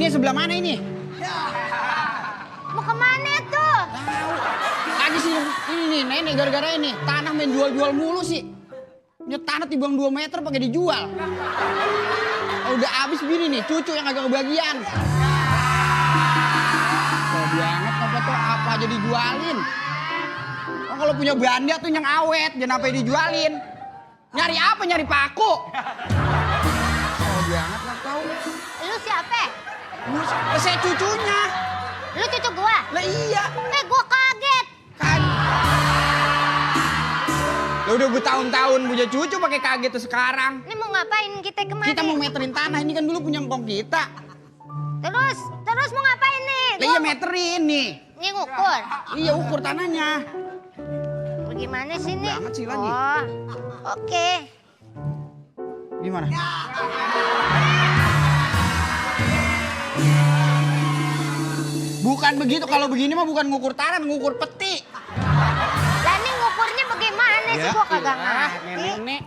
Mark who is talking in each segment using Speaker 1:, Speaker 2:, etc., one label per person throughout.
Speaker 1: Ini sebelah mana ini?
Speaker 2: Mau kemana tuh?
Speaker 1: Lagi sih ini nenek gara-gara ini tanah main jual-jual mulu sih. Ini tanah timbang 2 meter pakai dijual. Udah habis bini nih, cucu yang agak kebagian. Banget apa tuh apa aja dijualin. Oh, kalau punya Belanda tuh yang awet, jangan apa dijualin. Nyari apa? Nyari paku. Oh banget lah kau.
Speaker 2: Lu siapa?
Speaker 1: Saya cucunya.
Speaker 2: Lu cucu gua?
Speaker 1: Lah iya.
Speaker 2: Gua kaget.
Speaker 1: Kan. Lah udah bertahun-tahun punya cucu pakai kaget tuh sekarang.
Speaker 2: Ini mau ngapain kita kemana?
Speaker 1: Kita mau meterin tanah, ini kan dulu punya engkong kita.
Speaker 2: Terus mau ngapain nih?
Speaker 1: Lah iya meterin nih.
Speaker 2: Ini ngukur.
Speaker 1: Iya ukur tanahnya.
Speaker 2: Bagaimana sih nih?
Speaker 1: Banget sih lagi.
Speaker 2: Oh, oke.
Speaker 1: Gimana? Bukan begitu, kalau begini mah bukan ngukur tanah, ngukur peti.
Speaker 2: Lah ini ngukurnya bagaimana sih? Gua kagak ngerti.
Speaker 1: Nenek.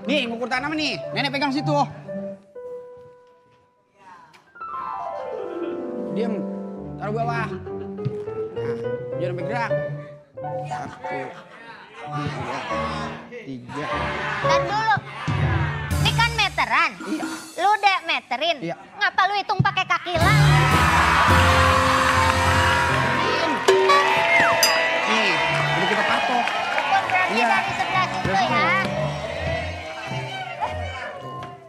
Speaker 1: Nih ngukur tanah nih. Nenek pegang situ. Diam. Taruh bawah. Nah, jangan bergerak. 1, 2, 3.
Speaker 2: Dan dulu. Ini kan meteran.
Speaker 1: Iya.
Speaker 2: Lu udah meterin.
Speaker 1: Iya.
Speaker 2: Ngapa lu hitung pakai kaki lang?
Speaker 1: Nih, udah kita patok.
Speaker 2: Ukur berarti
Speaker 1: Iya.
Speaker 2: dari sebelah situ
Speaker 1: Dari
Speaker 2: ya.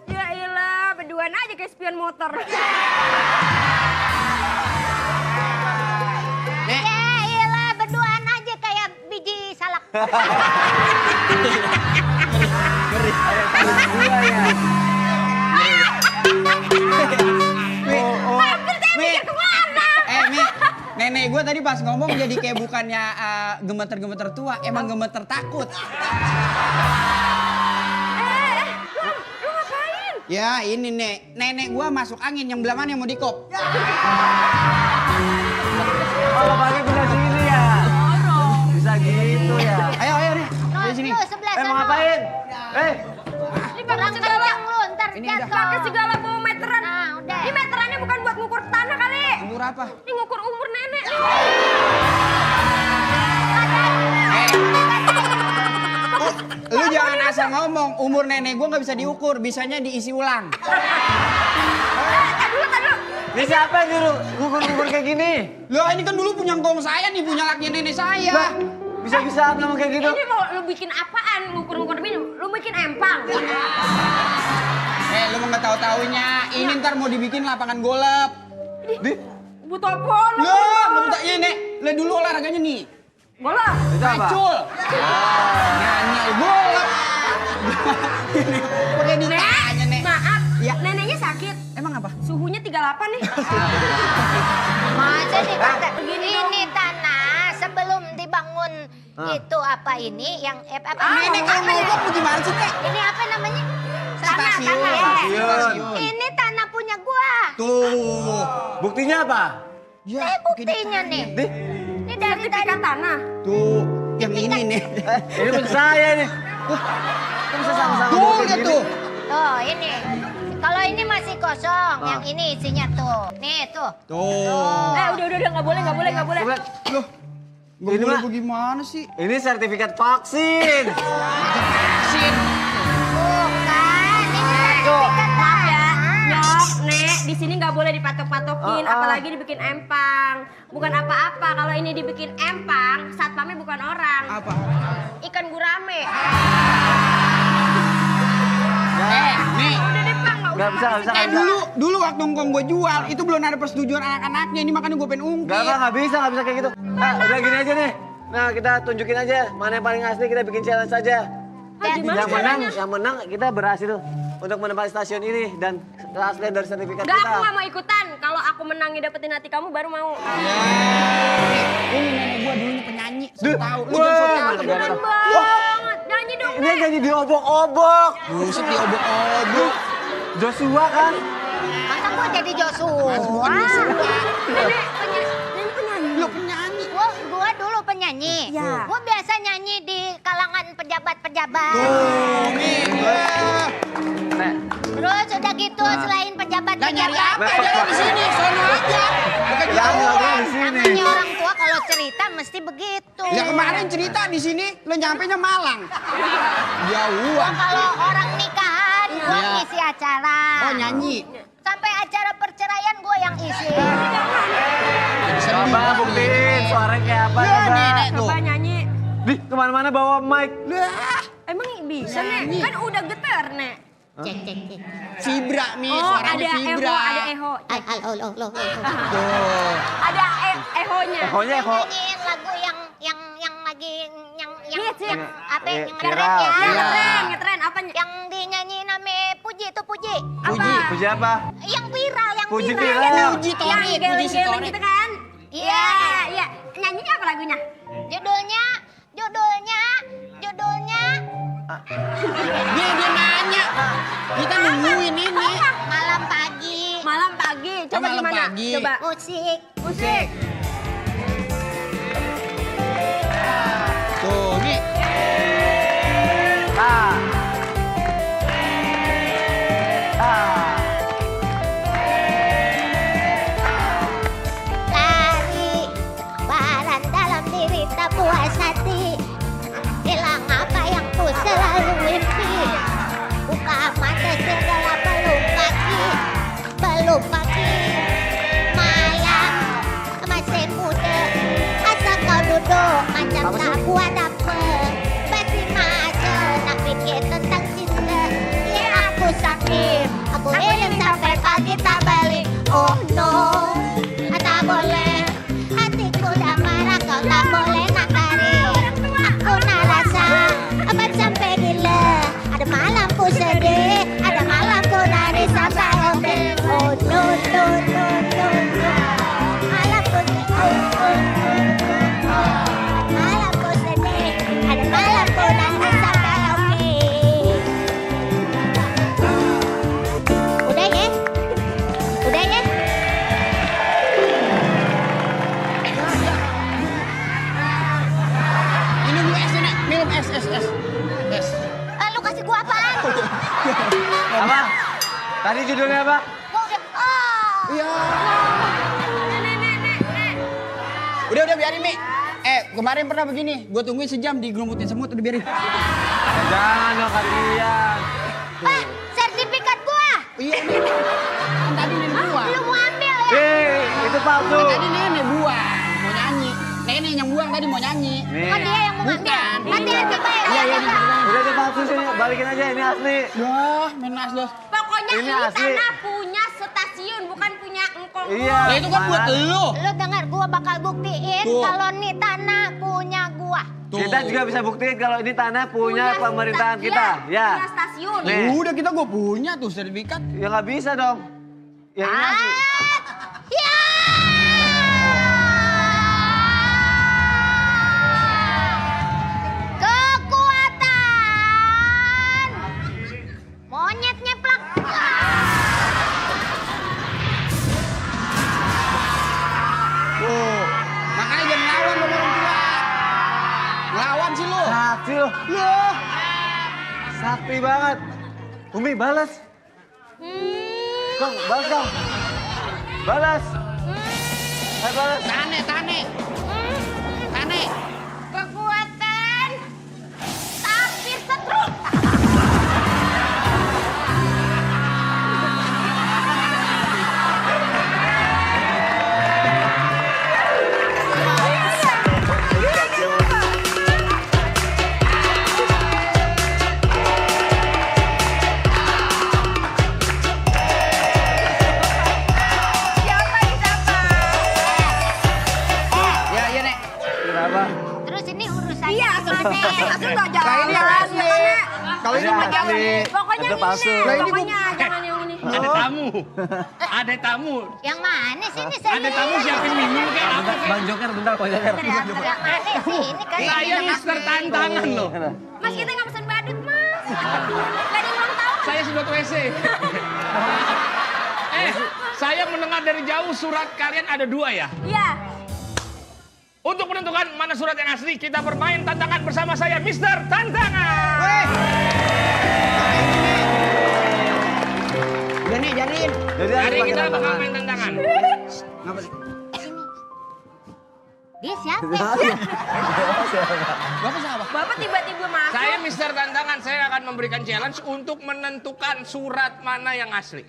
Speaker 3: Ya ilah, berduaan aja kayak spion motor.
Speaker 1: Nek,
Speaker 2: Ya iyalah berduaan aja kayak biji salak.
Speaker 1: ngeri. Mi, Mi, nenek gue tadi pas ngomong jadi kayak bukannya gemeter-gemeter tua, emang gemeter takut.
Speaker 3: Lu ngapain?
Speaker 1: Ya ini nenek gue masuk angin yang belah mana yang mau dikop.
Speaker 4: Kalau pakai bisa gini ya? Bisa gitu ya?
Speaker 1: Ayo nih, dari sini.
Speaker 2: Lu sebelah
Speaker 4: Mau
Speaker 2: sana.
Speaker 4: ngapain?
Speaker 3: Ini pakai
Speaker 2: Kurang
Speaker 3: segala.
Speaker 2: kencang lu ntar
Speaker 1: Ini
Speaker 2: jatuh.
Speaker 3: Pakai segala bawa meteran.
Speaker 2: Nah udah.
Speaker 3: Ini meterannya bukan buat ngukur tanah kali.
Speaker 1: Umur apa?
Speaker 3: Ini ngukur umur nenek.
Speaker 1: Lu jangan asal ngomong, umur nenek gue nggak bisa diukur, bisanya diisi ulang.
Speaker 4: Ini siapa yang nyuruh ngukur-ngukur kayak gini?
Speaker 1: Loh ini kan dulu punya ngkong saya nih, punya lakinya nenek saya.
Speaker 4: Lah, bisa-bisa ngomong kayak gitu?
Speaker 3: Ini mau lu bikin apaan? Ngukur-ngukur ini. Lu bikin empang.
Speaker 1: Lu mau nggak tahu-taunya, ini ntar mau dibikin lapangan golep.
Speaker 3: Butuh apaan lu?
Speaker 1: Loh, nggak bisa ini. Lah dulu olahraganya nih.
Speaker 3: Bola.
Speaker 4: Itu apa?
Speaker 1: Macul. Nyanyi golep. Pakai ditanya, Nek.
Speaker 3: Maaf.
Speaker 1: Ya.
Speaker 3: Neneknya sakit.
Speaker 1: Emang apa?
Speaker 3: Suhunya 38 nih.
Speaker 2: Masa dikata
Speaker 3: Begini
Speaker 2: ini tanah sebelum dibangun itu apa ini yang apa?
Speaker 1: Nenek kalau ngomong lu gimana sih, Nek?
Speaker 2: Ini apa namanya?
Speaker 1: Stasiun.
Speaker 4: Stasiun.
Speaker 2: Ini tanah punya gua.
Speaker 1: Tuh.
Speaker 4: Buktinya apa?
Speaker 1: Ya,
Speaker 2: Ini
Speaker 1: pakai
Speaker 2: buktinya nih.
Speaker 4: Nih,
Speaker 2: Ini dari tadi.
Speaker 3: Sertifikat tanah.
Speaker 1: Tuh, yang ini nih.
Speaker 4: ini punya saya nih. Kan bisa sama-sama
Speaker 1: Tuh,
Speaker 4: ngomong kayak
Speaker 1: lihat
Speaker 4: gini.
Speaker 1: tuh.
Speaker 2: Tuh ini. Kalau ini masih kosong, yang ini isinya tuh. Nih tuh.
Speaker 1: Tuh.
Speaker 3: Udah, nggak boleh.
Speaker 4: Bukan.
Speaker 1: Loh,
Speaker 4: Ini
Speaker 1: ini
Speaker 4: mah-
Speaker 1: bagaimana sih?
Speaker 4: Ini sertifikat vaksin.
Speaker 1: Vaksin.
Speaker 2: Bukan, ini sertifikat
Speaker 3: Maaf ya,
Speaker 2: tanah.
Speaker 3: Nyok, Nek, di sini nggak boleh dipatok-patokin, apalagi dibikin empang. Bukan apa-apa, kalau ini dibikin empang, satpamnya bukan orang.
Speaker 1: Apa?
Speaker 3: Ikan gurame.
Speaker 1: Nih.
Speaker 3: Udah deh, Pak, nggak usah.
Speaker 4: Nggak bisa, nggak bisa.
Speaker 1: Dulu waktu ngkong gue jual, itu belum ada persetujuan anak-anaknya. Ini makanya gue pengen ungkit.
Speaker 4: Nggak bisa kayak gitu. Nah, udah gini aja nih. Nah, kita tunjukin aja mana yang paling asli, kita bikin challenge saja.
Speaker 3: Gimana
Speaker 4: Yang menang kita berhasil untuk menempati stasiun ini dan keaslian dari sertifikat
Speaker 3: Nggak,
Speaker 4: kita.
Speaker 3: aku nggak mau ikutan. Kalau aku menangi dapetin hati kamu, baru mau.
Speaker 1: Ini nenek gue dulunya penyanyi. So tahu. Lu
Speaker 4: Wah,
Speaker 1: jangan sok tahu.
Speaker 3: Keren banget. Nyanyi dong,
Speaker 4: Ini
Speaker 3: Nek.
Speaker 4: jadi diobok-obok.
Speaker 1: Buset diobok-obok.
Speaker 4: Joshua kan?
Speaker 2: Masa gua jadi Joshua?
Speaker 3: Nenek penyanyi.
Speaker 1: Lu penyanyi.
Speaker 2: Gua dulu penyanyi.
Speaker 3: Iya.
Speaker 2: Gua biasa nyanyi di kalangan pejabat-pejabat.
Speaker 1: Tuh, nih dia.
Speaker 4: Nek,
Speaker 2: Terus udah gitu selain
Speaker 1: Lah
Speaker 2: pejabat-pejabat.
Speaker 1: nyari apa aja di sini, sono aja. Bukan
Speaker 4: Jangan
Speaker 1: jauh.
Speaker 4: ngobrol di sini.
Speaker 2: Namanya orang tua kalau cerita mesti begitu.
Speaker 1: Ya kemarin cerita di sini, lo nyampenya Malang.
Speaker 2: Gua
Speaker 1: Jauhan.
Speaker 2: kalau orang nikahan, gua
Speaker 1: Iya.
Speaker 2: ngisi acara.
Speaker 1: Oh nyanyi.
Speaker 2: Sampai acara perceraian gua yang isi.
Speaker 4: Coba buktiin suaranya kayak apa
Speaker 1: Ya,
Speaker 4: coba.
Speaker 1: nenek tuh.
Speaker 3: Coba nyanyi.
Speaker 4: Di kemana-mana bawa mic.
Speaker 1: Lah,
Speaker 3: Emang bisa, Nek? Kan udah getar, Nek.
Speaker 2: Cek cek cek.
Speaker 1: vibra Mi,
Speaker 3: Oh,
Speaker 1: suaranya
Speaker 3: ada
Speaker 1: vibra.
Speaker 3: eho, ada eho.
Speaker 2: Halo.
Speaker 1: Tuh.
Speaker 3: Ada ehonya.
Speaker 4: Ehonya eho.
Speaker 2: Nyanyiin lagu yang lagi yang
Speaker 3: Hits,
Speaker 2: yang
Speaker 3: hits.
Speaker 2: apa yang
Speaker 4: Viral.
Speaker 2: ngetren ya?
Speaker 3: Iya,
Speaker 1: Iya.
Speaker 3: ngetren. Apa?
Speaker 2: Yang dinyanyiin nama Puji itu Puji.
Speaker 1: Puji.
Speaker 4: Puji apa?
Speaker 2: Yang viral, yang
Speaker 4: Puji
Speaker 2: viral.
Speaker 4: viral.
Speaker 1: Puji
Speaker 3: Yang
Speaker 1: Torit, Puji
Speaker 3: geleng-geleng
Speaker 1: Sitorit.
Speaker 3: gitu kan?
Speaker 2: Iya.
Speaker 3: Iya. Nyanyinya apa lagunya?
Speaker 2: Judulnya
Speaker 1: Dia nanya. Kita nungguin ini.
Speaker 2: Malam Pagi.
Speaker 3: Malam pagi. Coba
Speaker 1: Malam
Speaker 3: gimana?
Speaker 1: Pagi.
Speaker 3: Coba.
Speaker 2: Musik.
Speaker 3: Musik.
Speaker 1: Tuh, Mi.
Speaker 4: Ah. Ah.
Speaker 2: Lari baran dalam diri tak puas hati. Hilang apa yang ku selalu mimpi. Buka mata segala belum pagi. Malam masih muda. Asal kau duduk macam tak buat apa. Masih masa nak fikir tentang cinta. Ya aku sakit. Aku hilang sampai pagi tak balik. Oh no, tak boleh. Hatiku dah marah, kau tak boleh nak tarik. Aku nak rasa abad sampai gila. Ada malam ku sedih, ada malam ku nangis sampai oke. Oh no. Malam ku malam ku sedih, ada malam ku nangis sampai oke. Udah ya?
Speaker 1: Minum dulu es, Nek. Minum es. Es.
Speaker 2: Lu kasih gua apaan?
Speaker 4: Apa? Tadi judulnya apa?
Speaker 2: Gua udah. Oh.
Speaker 1: Iya. Udah biarin, Mi. Kemarin pernah begini. Gue tungguin sejam digerumutin semut, udah biarin.
Speaker 4: Jangan dong kalian.
Speaker 2: Sertifikat gua.
Speaker 1: Iya, nih. Kan tadi nenek buang.
Speaker 2: Lu mau ambil ya?
Speaker 4: Itu palsu.
Speaker 1: Kan tadi nenek buang, mau nyanyi. Nenek yang buang tadi mau nyanyi.
Speaker 4: Nih.
Speaker 2: Bukan dia yang mau ngambil.
Speaker 1: Bukan.
Speaker 2: Hati-hati, Bay.
Speaker 1: Iya,
Speaker 4: Udah itu palsu sini, balikin aja ini asli.
Speaker 1: Wah, main dah.
Speaker 3: Pokoknya
Speaker 4: Ini
Speaker 3: ini
Speaker 4: asli.
Speaker 3: tanah punya stasiun, bukan punya engkong.
Speaker 4: Iya.
Speaker 1: Nah, itu kan buat
Speaker 4: mana?
Speaker 1: lu.
Speaker 2: Lu dengar gua bakal buktiin
Speaker 1: Tuh.
Speaker 2: kalau nih tanah punya gua.
Speaker 1: Tuh.
Speaker 4: Kita juga bisa buktiin kalau ini tanah punya pemerintahan kita. Ya.
Speaker 3: Punya stasiun.
Speaker 4: Nih.
Speaker 1: Udah gue punya tuh sertifikat.
Speaker 4: Ya nggak bisa dong. Ya ini asli.
Speaker 2: Ya. Kekuatan monyet nyeplak.
Speaker 1: Tuh. Makanya jangan lawan sama orang tua. Lawan sih lu.
Speaker 4: Sakti loh. Loh. Sakti banget. Umi balas. Dong, balas dong. Balas. Ayo balas.
Speaker 1: Tane.
Speaker 2: Kekuatan tapir setruk.
Speaker 1: Ya, Nek.
Speaker 4: Kenapa?
Speaker 2: Terus ini urusannya
Speaker 3: Iya,
Speaker 2: gimana?
Speaker 3: Langsung nggak
Speaker 1: Nah, ini yang
Speaker 3: jalan.
Speaker 1: asli. Kalau ini
Speaker 4: Ini
Speaker 1: mah jangan.
Speaker 4: asli.
Speaker 3: Pokoknya
Speaker 4: Itu
Speaker 3: ini,
Speaker 4: palsu.
Speaker 1: Lah, ini
Speaker 3: pokoknya jangan yang ini.
Speaker 5: Ada tamu. Ada tamu.
Speaker 2: Yang mana sih ini
Speaker 5: Ada tamu siapin minum kayak apa kayak.
Speaker 4: Bang Joker bentar, Bang Joker.
Speaker 2: Yang mana sih ini kan?
Speaker 5: Saya Mister Tantangan loh.
Speaker 3: Mas kita nggak pesan badut, Mas. Gak ada yang ulang tahun.
Speaker 5: Saya sedot WC. Saya mendengar dari jauh surat kalian ada 2 ya.
Speaker 3: Iya.
Speaker 5: Untuk menentukan mana surat yang asli, kita bermain tantangan bersama saya, Mister Tantangan.
Speaker 1: Weh. nih, jadiin.
Speaker 4: Jadi
Speaker 5: Hari kita bakal main tantangan.
Speaker 1: Ngapa sih?
Speaker 2: Dia siapa?
Speaker 1: Bapak siapa?
Speaker 3: Bapak tiba-tiba masuk.
Speaker 5: Saya Mister Tantangan, saya akan memberikan challenge untuk menentukan surat mana yang asli.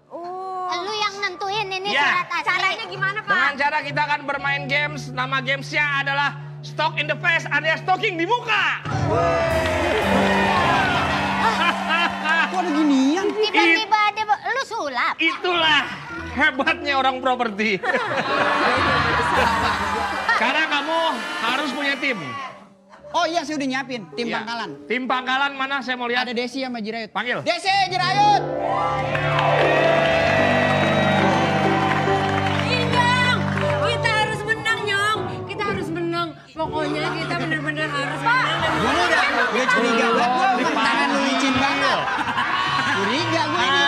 Speaker 3: Oh.
Speaker 2: Lu yang nentuin ini
Speaker 5: Ya.
Speaker 2: surat asli.
Speaker 3: Caranya gimana, Pak?
Speaker 5: Dengan cara kita akan bermain games, nama gamesnya adalah Stock in the Face alias stalking di muka.
Speaker 1: Kok ada ginian?
Speaker 2: Tiba-tiba ada lu sulap.
Speaker 5: Itulah hebatnya orang properti. Sekarang kamu harus punya tim.
Speaker 1: Oh iya, saya udah nyiapin. Tim
Speaker 5: Ya.
Speaker 1: Pangkalan.
Speaker 5: Tim Pangkalan mana saya mau lihat?
Speaker 1: Ada Desi sama Jirayut.
Speaker 5: Panggil.
Speaker 1: Desi, Jirayut!
Speaker 3: Nyong, kita harus menang, Nyong. Kita harus menang. Pokoknya kita benar-benar harus menang.
Speaker 1: Gue udah curiga banget. Gue tangan lu licin banget. Curiga gue ini.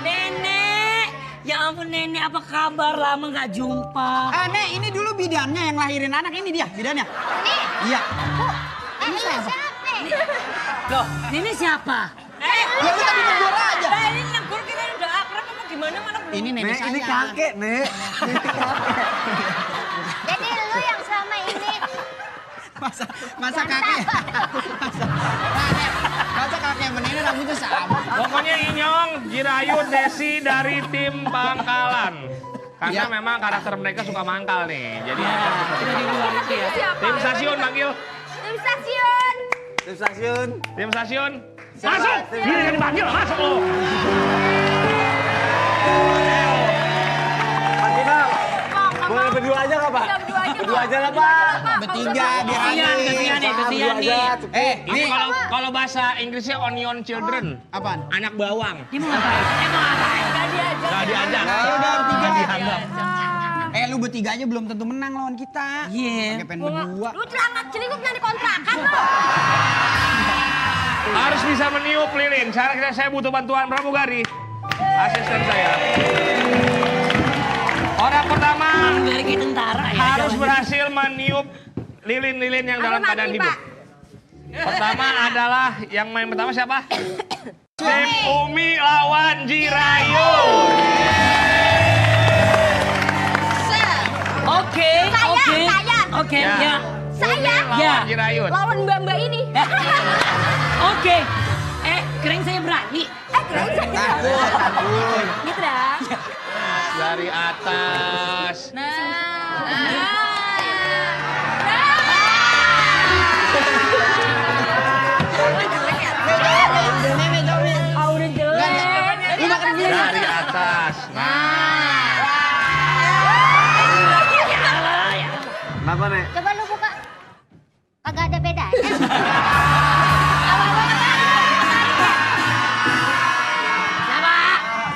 Speaker 6: Nenek, ya ampun nenek, apa kabar? Lama nggak jumpa.
Speaker 1: Nek, ini dulu bidannya yang lahirin anak ini dia, bidannya.
Speaker 2: Nih,
Speaker 1: Iya.
Speaker 2: lu siapa?
Speaker 6: Loh, ini siapa?
Speaker 1: Ya lu tadi negur aja.
Speaker 6: Nah, ini negur kita udah akrab apa gimana mana belum?
Speaker 1: Ini nenek
Speaker 4: Nek,
Speaker 1: saya.
Speaker 4: ini kakek, Nek.
Speaker 2: Jadi lu yang selama ini
Speaker 1: Masa kakek? Masa kakek menini rambutnya sama?
Speaker 5: Pokoknya Inyong, Jirayut, Desi dari tim Pangkalan. Karena
Speaker 1: Ya.
Speaker 5: memang karakter mereka suka mangkal nih. Jadi
Speaker 6: Kita di luar itu ya.
Speaker 3: Siapa?
Speaker 5: tim stasiun panggil.
Speaker 3: Tim stasiun.
Speaker 4: Tim stasiun.
Speaker 5: Tim stasiun.
Speaker 4: Siapa?
Speaker 5: Masuk.
Speaker 4: Tim-
Speaker 5: Ini yang dipanggil, masuk lo.
Speaker 4: Pak Kinal, boleh berdua aja nggak, Pak?
Speaker 3: Iya, berdua aja,
Speaker 4: Berdua
Speaker 3: Pak.
Speaker 4: aja lah, Pak.
Speaker 1: Bertiga, biar
Speaker 6: Kasihan,
Speaker 1: adil.
Speaker 6: kasihan nih, kasihan
Speaker 4: Berdua
Speaker 6: nih.
Speaker 4: aja, cukup.
Speaker 5: Ini
Speaker 1: nih.
Speaker 5: kalau bahasa Inggrisnya onion children.
Speaker 1: Apaan?
Speaker 5: Anak bawang.
Speaker 6: Dia mau ngapain? Mau ngapain?
Speaker 3: Gak diajak.
Speaker 5: Gak diajak.
Speaker 1: Ya udah, bertiga.
Speaker 5: Dianggap.
Speaker 1: Lu bertiga aja belum tentu menang lawan kita.
Speaker 6: Iya.
Speaker 1: Pakai pen berdua.
Speaker 3: Lu celana celingkup nyari kontrakan lo.
Speaker 5: Harus bisa meniup lilin. Sekarang saya butuh bantuan pramugari. Asisten saya. Orang pertama
Speaker 6: Dari kayak tentara ya.
Speaker 5: harus
Speaker 6: jawabannya.
Speaker 5: berhasil meniup lilin-lilin yang dalam
Speaker 3: Apa
Speaker 5: keadaan
Speaker 3: mati,
Speaker 5: hidup.
Speaker 3: Pak?
Speaker 5: Pertama adalah yang main pertama siapa? Tim Umi lawan Jirayut.
Speaker 6: Oke,
Speaker 3: Saya,
Speaker 6: oke.
Speaker 3: saya.
Speaker 6: Oke,
Speaker 5: Ya.
Speaker 6: ya.
Speaker 3: Saya
Speaker 5: Lawan
Speaker 6: Ya.
Speaker 5: Jirayut.
Speaker 3: lawan mbak-mbak ini.
Speaker 6: Oke. Keren saya berani.
Speaker 3: Keren saya. Gitu dah.
Speaker 5: Dari atas.
Speaker 3: Oh, udah jelek.
Speaker 1: Lu makan dulu.
Speaker 5: Dari atas.
Speaker 4: Kenapa, Nek?
Speaker 2: coba lu buka. Kagak ada bedanya.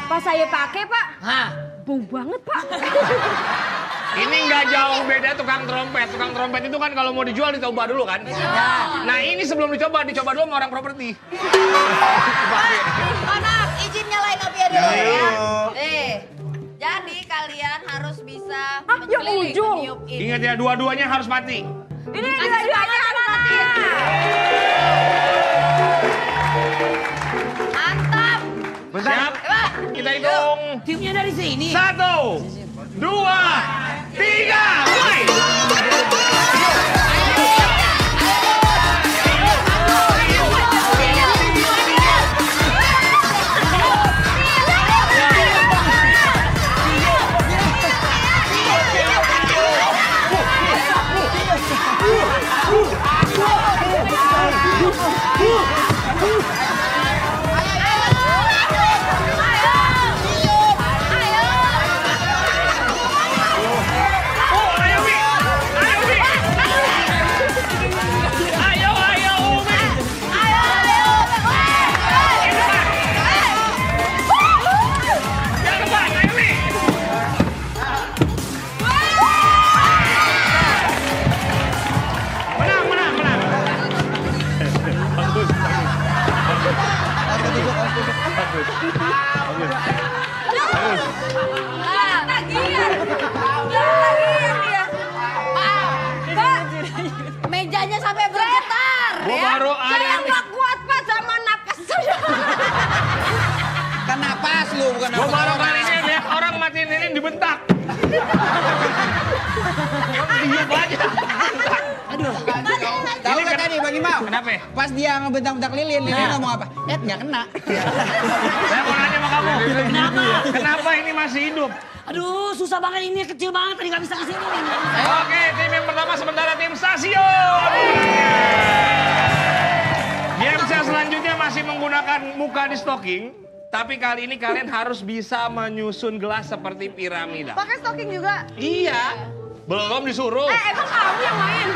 Speaker 3: Pas saya pakai, Pak,
Speaker 6: Hah?
Speaker 3: bau banget, Pak.
Speaker 5: Ini nggak jauh beda tukang trompet. Tukang trompet itu kan kalau mau dijual dicoba dulu kan. Nah ini sebelum dicoba dulu sama orang properti.
Speaker 7: Anak, izin nyalain apinya dulu ya.
Speaker 4: Ayo.
Speaker 7: Jadi kalian harus bisa
Speaker 3: yang
Speaker 7: mencuri,
Speaker 3: ujung.
Speaker 7: meniup ini.
Speaker 5: Ingat ya dua-duanya harus mati.
Speaker 3: Ini dua-duanya harus mati.
Speaker 7: Mantap.
Speaker 4: Bentar.
Speaker 5: Siap? Kita hitung.
Speaker 6: Timnya dari sini.
Speaker 5: 1, 2, 3, mulai.
Speaker 7: Mejanya sampai bergetar
Speaker 5: Gua
Speaker 7: ya.
Speaker 5: baru ada
Speaker 3: Saya
Speaker 5: yang
Speaker 3: nggak kuat, Pak, sama napas saya.
Speaker 1: lu, bukan
Speaker 5: Gua
Speaker 1: nabrak
Speaker 5: baru
Speaker 1: orang.
Speaker 5: kali ini lihat orang matiin lilin dibentak. Diam aja.
Speaker 1: Tahu kan tadi Bang Imam?
Speaker 5: Kenapa?
Speaker 1: Pas dia ngebentak-bentak lilin ngomong apa? Nggak kena.
Speaker 5: Saya mau nanya sama kamu. Kenapa ini masih hidup?
Speaker 6: Aduh, susah banget ini, kecil banget tadi nggak bisa kesini.
Speaker 5: Oke, tim yang pertama sementara tim stasiun. Game saya selanjutnya masih menggunakan muka di stocking. Tapi kali ini kalian harus bisa menyusun gelas seperti piramida.
Speaker 7: Pakai stocking juga.
Speaker 5: Iya. Belum disuruh.
Speaker 3: Emang kamu yang main?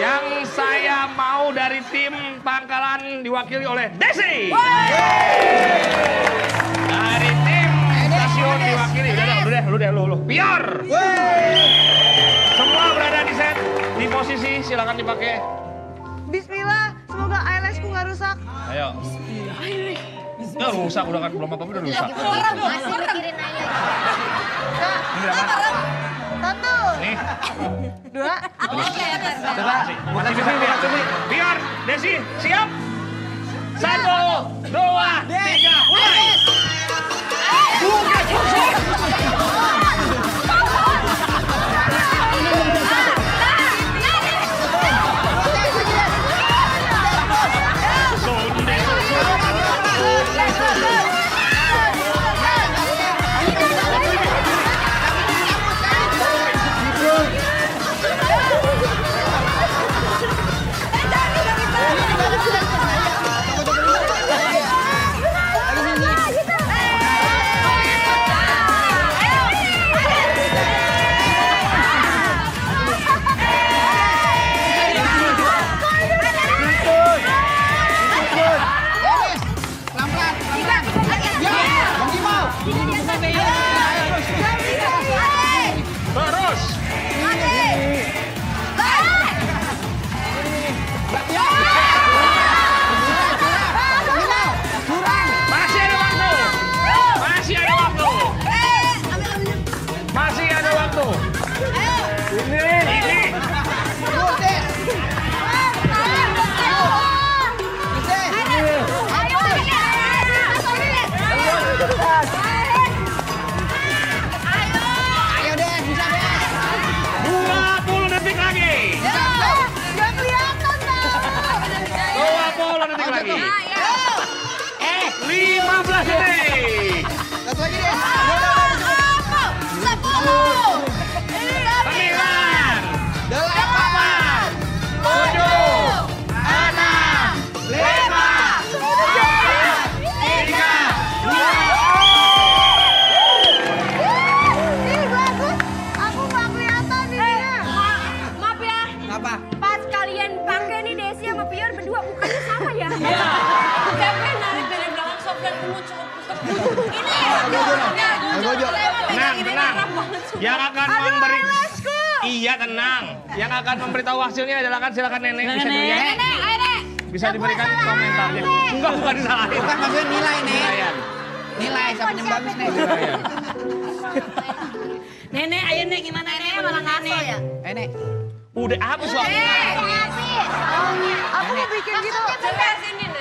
Speaker 5: Yang saya mau dari tim Pangkalan diwakili oleh Desi. Dari tim stasiun diwakili. Udah, lu. Pior. Semua berada di set, di posisi, silakan dipakai.
Speaker 7: Bismillah, semoga eyelashku nggak rusak.
Speaker 5: Ayo. Udah rusak, udah kan belum apa-apa udah rusak.
Speaker 2: Masih mikirin aja.
Speaker 5: Ini berapa?
Speaker 7: Satu,
Speaker 5: Nih,
Speaker 7: dua.
Speaker 4: Coba, bukan
Speaker 5: masih bisa
Speaker 4: Subi,
Speaker 5: lihat.
Speaker 4: bukan Subi.
Speaker 5: Pior, Desi, siap? 1, 2, 3, mulai. Terus. Masih ada waktu. Masih ada waktu. Masih ada waktu. Ini.
Speaker 1: Ayo deh, bisa deh.
Speaker 5: 20 detik lagi.
Speaker 7: Nggak kelihatan dong.
Speaker 5: 20 detik lagi. 15 detik.
Speaker 1: Satu lagi deh.
Speaker 5: 9,
Speaker 1: 8,
Speaker 5: 7, 6, 5, 3, 2.
Speaker 7: Ini bagus. Aku nggak kelihatan ininya.
Speaker 3: Maaf ya,
Speaker 1: Apa?
Speaker 3: pas kalian pakai nih Desi sama Pior berdua mukanya sama ya? Iya. Siapa yang narik dari belakang sop dan umut cukup ini ya?
Speaker 5: Tenang. Yang akan memberi Iya, tenang. Yang akan memberitahu hasilnya adalah kan silakan Nenek bisa dilihat. Bisa diberikan komentarnya. Enggak, bukan disalahin.
Speaker 1: Bukan maksudnya nilai nih.
Speaker 5: Nilaian.
Speaker 1: Nilai siapa yang bagus nih?
Speaker 5: Nilaian.
Speaker 6: Nenek, ayo Nek, gimana Nek? Malah ngaso ya?
Speaker 1: Nek.
Speaker 5: Udah habis waktu.
Speaker 7: Aku mau bikin gitu.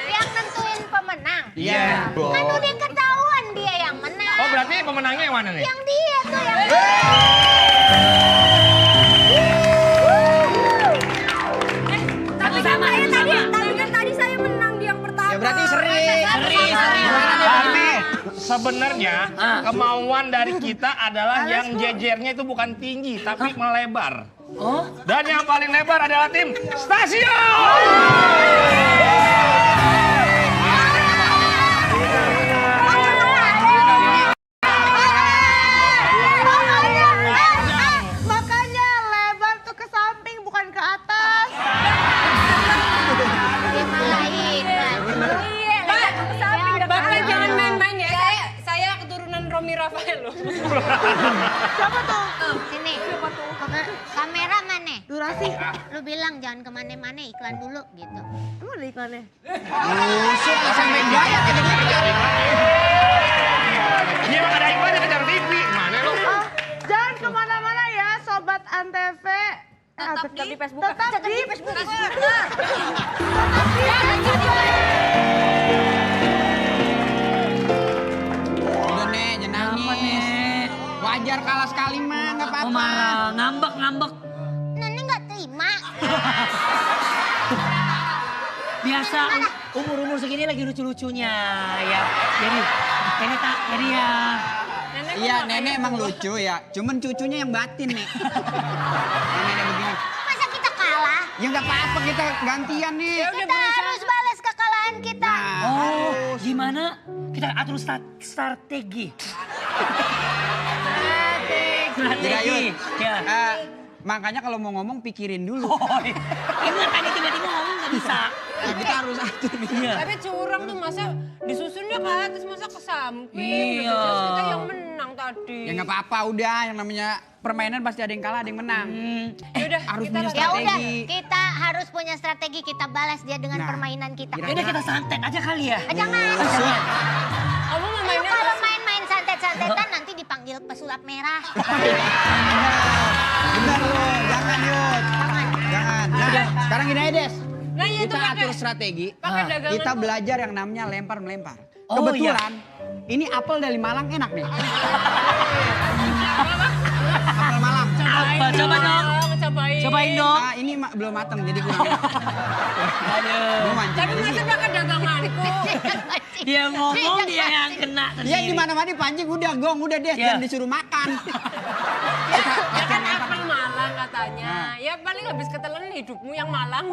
Speaker 2: Yang nentuin pemenang.
Speaker 5: Iya.
Speaker 2: Kan udah ketahuan dia yang menang.
Speaker 5: Oh, berarti pemenangnya yang mana nih?
Speaker 2: Yang dia tuh yang
Speaker 3: Tapi kan tadi saya menang di yang pertama.
Speaker 1: Ya berarti seri.
Speaker 5: Berarti sebenarnya kemauan dari kita adalah yang jejernya itu bukan tinggi tapi melebar.
Speaker 6: Oh,
Speaker 5: Dan yang paling lebar adalah tim stasiun.
Speaker 7: Makanya lebar tuh ke samping bukan ke atas.
Speaker 3: Bapak jangan main-main ya. Saya keturunan Romi Rafael loh.
Speaker 7: Siapa tuh?
Speaker 2: Sini. Kamera mana?
Speaker 7: Durasi.
Speaker 2: Lu bilang jangan kemana-mana, iklan dulu gitu.
Speaker 7: Emang ada iklannya?
Speaker 1: Busuk sampai gaya kita kejar.
Speaker 5: Dia emang ada iklan yang kejar TV. Mana lo?
Speaker 7: Oh, jangan kemana-mana ya, Sobat Antv.
Speaker 3: Tetap di Facebook.
Speaker 7: Tetap di Facebook.
Speaker 1: Udah nih. nangis. Wajar kalah sekali mah, nggak apa-apa.
Speaker 6: Oh marah, ngambek.
Speaker 2: Nenek nggak terima.
Speaker 6: Biasa umur segini lagi lucu-lucunya ya. Jadi ya.
Speaker 1: Iya, nenek emang lucu ya. Cuman cucunya yang batin, Nek. Nenek begini.
Speaker 2: Masa kita kalah?
Speaker 1: Ya nggak apa-apa, kita gantian nih.
Speaker 2: Kita harus balas kekalahan kita.
Speaker 1: Nah,
Speaker 6: Oh, gimana? Kita atur strategi. Strategi. Ya.
Speaker 1: Makanya kalau mau ngomong pikirin dulu.
Speaker 6: Oh, ini tadi tiba-tiba ngomong nggak bisa.
Speaker 1: Nah, kita harus atur nih.
Speaker 6: Iya.
Speaker 7: Tapi curang tuh masa disusunnya ke atas masa ke samping.
Speaker 6: Iya.
Speaker 7: Udah jelas kita yang menang tadi.
Speaker 1: Ya nggak apa-apa, udah. Yang namanya permainan pasti ada yang kalah, ada yang menang.
Speaker 7: Yaudah,
Speaker 1: Harus
Speaker 7: kita
Speaker 1: punya
Speaker 2: Ya udah,
Speaker 1: strategi.
Speaker 2: kita harus punya strategi. Kita balas dia dengan
Speaker 1: Nah,
Speaker 2: permainan kita.
Speaker 1: kira-kira-
Speaker 6: Udah kita santet aja kali ya.
Speaker 2: Jangan.
Speaker 7: Kamu mau
Speaker 2: Lu
Speaker 7: mainnya
Speaker 2: kalau main-main santet-santetan nanti dipanggil pesulap merah.
Speaker 1: Benar loh, jangan Yud. Jangan. Nah, sekarang gini aja Des.
Speaker 7: Nah, iya
Speaker 1: Kita
Speaker 7: tuh pakai-
Speaker 1: atur strategi.
Speaker 7: pakai dagangan
Speaker 1: Kita
Speaker 7: tuh.
Speaker 1: belajar yang namanya lempar-melempar.
Speaker 6: Oh,
Speaker 1: Kebetulan ini apel dari Malang enak nih. Apel Malang.
Speaker 6: Apa? Coba dong.
Speaker 7: Cobain.
Speaker 6: Cobain dong.
Speaker 1: Ah, ini belum matang jadi kurang enak.
Speaker 6: Aduh.
Speaker 1: Belum mancing
Speaker 7: Tapi
Speaker 1: aja sih.
Speaker 7: masa pakai daganganku.
Speaker 6: Dia ngomong dia yang kena
Speaker 1: Iya
Speaker 6: sendiri.
Speaker 1: di mana-mana dipancing udah gong udah Des
Speaker 6: Iya.
Speaker 1: jangan disuruh makan.
Speaker 7: Ya kan apel Malang katanya. Ya paling habis ketelan hidupmu yang Malang.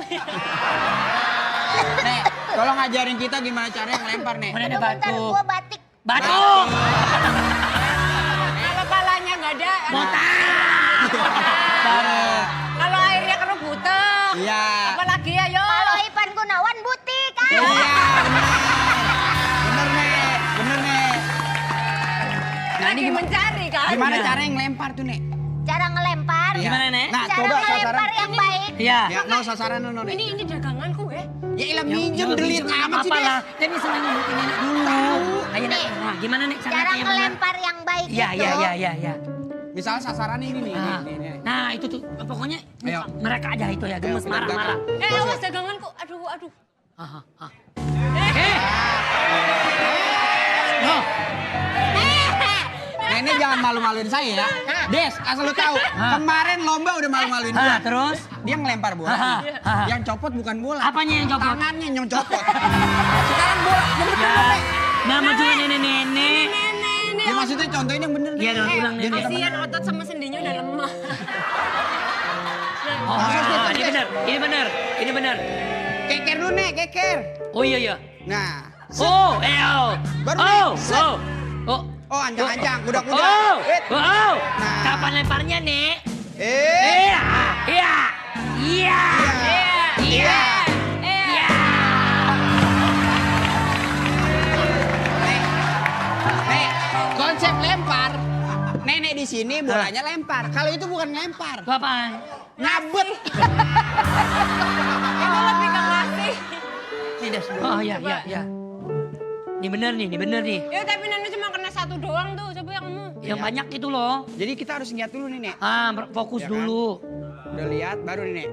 Speaker 1: Nek, tolong ngajarin kita gimana cara yang lempar nih.
Speaker 6: Mana ada
Speaker 2: Aduh, bentar,
Speaker 6: batu?
Speaker 2: gua batik.
Speaker 6: Batu.
Speaker 7: Kalau palanya nggak ada.
Speaker 6: Baru.
Speaker 7: Kalau airnya kerubutan.
Speaker 1: Iya.
Speaker 7: Apalagi ya yo.
Speaker 2: Kalau Ipan Gunawan butik. Ah.
Speaker 1: Iya, bener. Bener nih, bener nih. Nah ini
Speaker 7: Lagi mencari kan.
Speaker 1: gimana
Speaker 6: Iya.
Speaker 1: cara yang lempar tuh nih?
Speaker 2: Cara ngelempar.
Speaker 1: Iya.
Speaker 6: Gimana, Nek?
Speaker 1: Nah,
Speaker 2: Cara
Speaker 1: coba sasaran.
Speaker 2: ngelempar yang baik.
Speaker 6: Iya.
Speaker 1: Ya, no sasaran no, Nek.
Speaker 7: Ini daganganku ya.
Speaker 1: Ya ilah minjem delit amat sih,
Speaker 6: apa
Speaker 1: Des.
Speaker 6: lah. Jadi senang ngebukin nenek dulu. Ayo Nek. Nah, gimana Nek
Speaker 2: Cara
Speaker 6: yang benar?
Speaker 2: ngelempar yang baik
Speaker 6: Iya,
Speaker 2: itu.
Speaker 6: iya.
Speaker 1: Misalnya sasarannya ini nih.
Speaker 6: Nah,
Speaker 1: nih.
Speaker 6: nah itu tuh pokoknya
Speaker 1: Ayo.
Speaker 6: mereka aja itu ya gemes
Speaker 1: Ayo,
Speaker 6: marah-marah.
Speaker 7: Awas daganganku. Aduh.
Speaker 6: Loh,
Speaker 1: Nenek jangan malu-maluin saya ya. Des, asal lu tahu, kemarin lomba udah malu-maluin gua.
Speaker 6: terus
Speaker 1: Dia ngelempar bola.
Speaker 6: Hah.
Speaker 1: Yang copot bukan bola.
Speaker 6: apanya yang copot?
Speaker 1: Tangannya yang copot. Sekarang bola.
Speaker 6: Ya, nama juga nenek-nenek.
Speaker 1: Ya maksudnya contohin yang bener nih.
Speaker 6: Iya, dong, ulang nenek.
Speaker 7: Kasihan otot sama sendinya udah lemah.
Speaker 6: Oh, ini benar.
Speaker 1: Keker dulu nih, keker.
Speaker 6: Oh iya.
Speaker 1: Nah.
Speaker 6: Oh.
Speaker 1: Baru nih, set.
Speaker 6: Oh.
Speaker 1: Oh, ancang-ancang, kuda-kuda.
Speaker 6: Oh.
Speaker 1: Wait.
Speaker 6: Wow.
Speaker 1: Nah.
Speaker 6: Kapan lemparnya, Nek?
Speaker 1: Iya.
Speaker 6: Iya.
Speaker 1: Nih, konsep lempar. Nenek di sini bolanya lempar. Kalau itu bukan lempar,
Speaker 6: Itu apaan?
Speaker 1: ngabet.
Speaker 7: Itu lebih ke ngasih.
Speaker 1: Nih, Des.
Speaker 6: Oh iya. Ini bener nih.
Speaker 7: Ya tapi nenek cuma kena satu doang tuh. Coba yang kamu.
Speaker 6: Yang banyak itu loh.
Speaker 1: Jadi kita harus lihat dulu nih, Nek.
Speaker 6: Fokus
Speaker 1: Ya kan?
Speaker 6: dulu.
Speaker 1: Udah lihat, baru nih, Nek.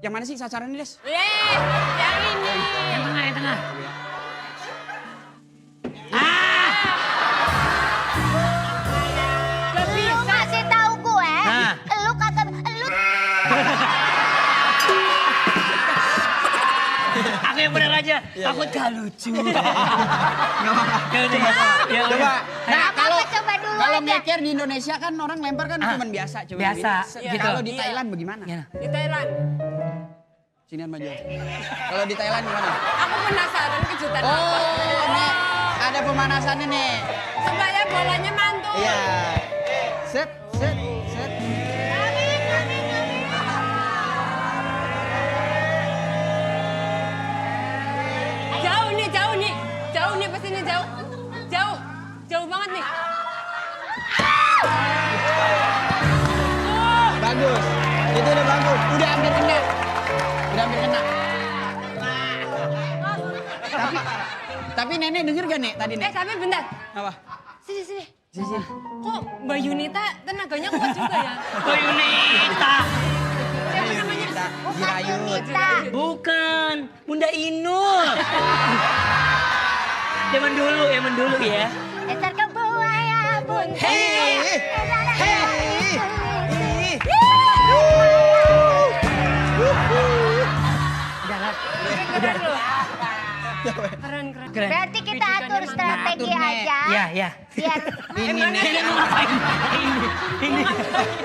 Speaker 1: Yang mana sih sasarannya, Des?
Speaker 7: Yang ini.
Speaker 6: Yang tengah.
Speaker 2: Lu kasih tahu gue,
Speaker 6: Nah.
Speaker 2: lu kagak lu
Speaker 6: Aku yang bener aja. Aku gak lucu. Ya udah.
Speaker 1: Coba. Nah, kalau
Speaker 2: coba dulu
Speaker 1: kalau
Speaker 2: aja.
Speaker 1: ngeker di Indonesia kan orang lempar kan cuman biasa, coba
Speaker 6: biasa,
Speaker 1: begini.
Speaker 6: gitu.
Speaker 1: Kalau di Thailand bagaimana?
Speaker 6: Ya.
Speaker 7: Di Thailand.
Speaker 1: Sinian maju. Kalau di Thailand gimana?
Speaker 7: Aku penasaran kejutan apa.
Speaker 1: Oh, nih ada pemanasannya nih.
Speaker 7: Supaya bolanya mantul.
Speaker 1: Iya. Set.
Speaker 7: Jauh nih pasti nih jauh. Jauh banget nih.
Speaker 1: Bagus. Itu udah bagus. Udah hampir kena. Tapi nenek denger gak nek tadi nek?
Speaker 7: Tapi bentar.
Speaker 1: Apa?
Speaker 7: Sini. Kok Mbak Yunita tenaganya kuat juga ya?
Speaker 6: Oh Yunita.
Speaker 7: Siapa namanya?
Speaker 1: Jirayut.
Speaker 2: Kita.
Speaker 6: Bukan. Bunda Inul. Zaman dulu ya.
Speaker 2: Dasar kebohongan
Speaker 7: Keren.
Speaker 2: Berarti kita atur strategi
Speaker 1: Atur, Nek.
Speaker 2: aja.
Speaker 6: Ya, ya.
Speaker 2: Biar
Speaker 1: Ini nih.
Speaker 6: Ini mau ngapain? Ini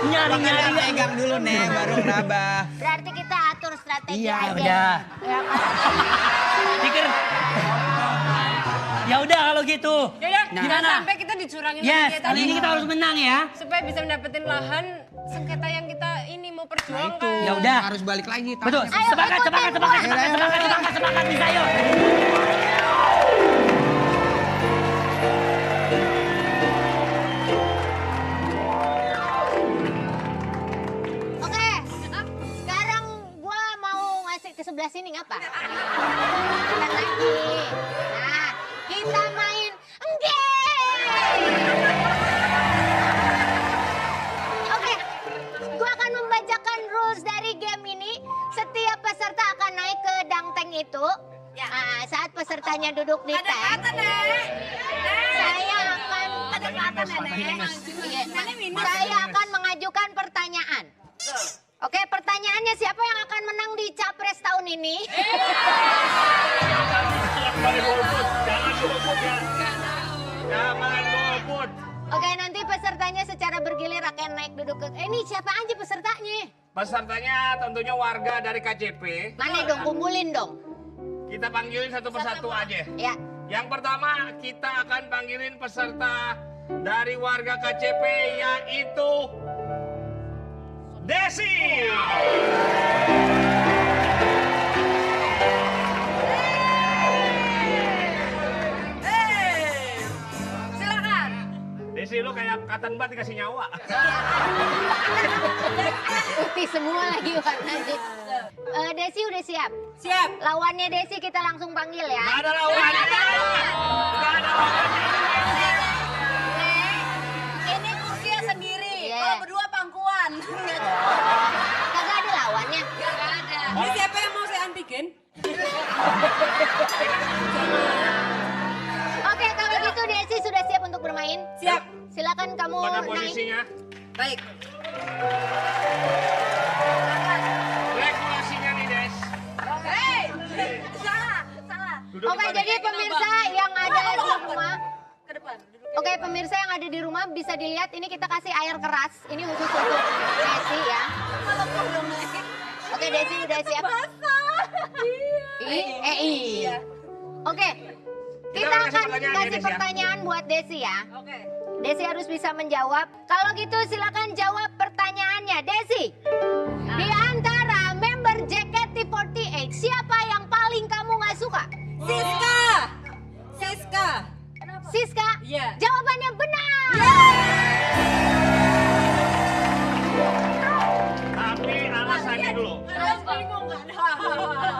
Speaker 6: nyari.
Speaker 1: Makanya pegang dulu nih baru ngerabah.
Speaker 2: berarti kita atur strategi
Speaker 1: Iya,
Speaker 2: aja.
Speaker 6: udah.
Speaker 2: Ya kan?
Speaker 6: Pikir. Ya udah kalau gitu.
Speaker 7: Yaudah,
Speaker 6: Gimana?
Speaker 7: sampai kita dicurangin
Speaker 6: Yes,
Speaker 7: lagi
Speaker 6: kali ini kita harus menang ya.
Speaker 7: supaya bisa mendapatkan lahan sengketa yang kita ini mau perjuangkan.
Speaker 6: Ya udah.
Speaker 1: Harus balik lagi.
Speaker 6: Betul.
Speaker 2: Ayo,
Speaker 6: Semangat. Bisa yuk.
Speaker 2: Oke, sekarang gua mau ngasih ke sebelah sini ngapa? Bentar lagi. Nah, kita main game. Oke, gua akan membacakan rules dari game ini. Setiap peserta akan naik ke dangteng itu. Nah, saat pesertanya duduk di tank, saya akan mengajukan pertanyaan. Oke, pertanyaannya siapa yang akan menang di Capres tahun ini?
Speaker 5: Jangan golput.
Speaker 2: Oke, nanti pesertanya secara bergilir akan naik duduk ke... ini siapa aja pesertanya?
Speaker 5: Pesertanya tentunya warga dari KJP.
Speaker 2: Mana dong, kumpulin dong.
Speaker 5: Kita panggilin satu persatu aja.
Speaker 2: Ya,
Speaker 5: Yang pertama kita akan panggilin peserta dari warga KCP yaitu Desi.
Speaker 7: Silakan.
Speaker 5: Desi lu kayak katan bat dikasih nyawa.
Speaker 2: putih semua lagi warnanya. Desi udah siap?
Speaker 7: Siap.
Speaker 2: Lawannya Desi kita langsung panggil ya.
Speaker 5: Gak ada lawannya. Gak ada lawannya.
Speaker 7: Ini kursinya sendiri.
Speaker 2: Iya.
Speaker 7: Kalau berdua pangkuan.
Speaker 2: Kagak ada lawannya.
Speaker 7: Gak ada. Ini siapa yang mau saya antigen?
Speaker 2: Oke, kalau gitu Desi sudah siap untuk bermain?
Speaker 7: Siap.
Speaker 2: Silakan kamu
Speaker 5: Pada
Speaker 2: naik.
Speaker 5: posisinya.
Speaker 7: Baik.
Speaker 5: Regulasinya nih Des.
Speaker 7: Hei. Salah.
Speaker 5: Duduk
Speaker 2: Oke,
Speaker 5: di
Speaker 2: jadi pemirsa yang ada di rumah,
Speaker 7: Ke depan.
Speaker 2: oke pemirsa yang ada di rumah bisa dilihat ini kita kasih air keras. Ini khusus untuk Desi ya. Oke, Desi udah siap. Iya. Oke. Kita
Speaker 5: Kita kasih
Speaker 2: akan
Speaker 5: pertanyaan ya,
Speaker 2: kasih
Speaker 5: Des, ya.
Speaker 2: pertanyaan buat Desi ya.
Speaker 7: Oke.
Speaker 2: Desi harus bisa menjawab. Kalau gitu silakan jawab pertanyaannya. Desi, di antara member JKT48 siapa yang paling kamu nggak suka?
Speaker 7: Siska.
Speaker 2: Siska?
Speaker 7: Iya.
Speaker 2: Jawabannya benar.
Speaker 5: Tapi alasannya dulu.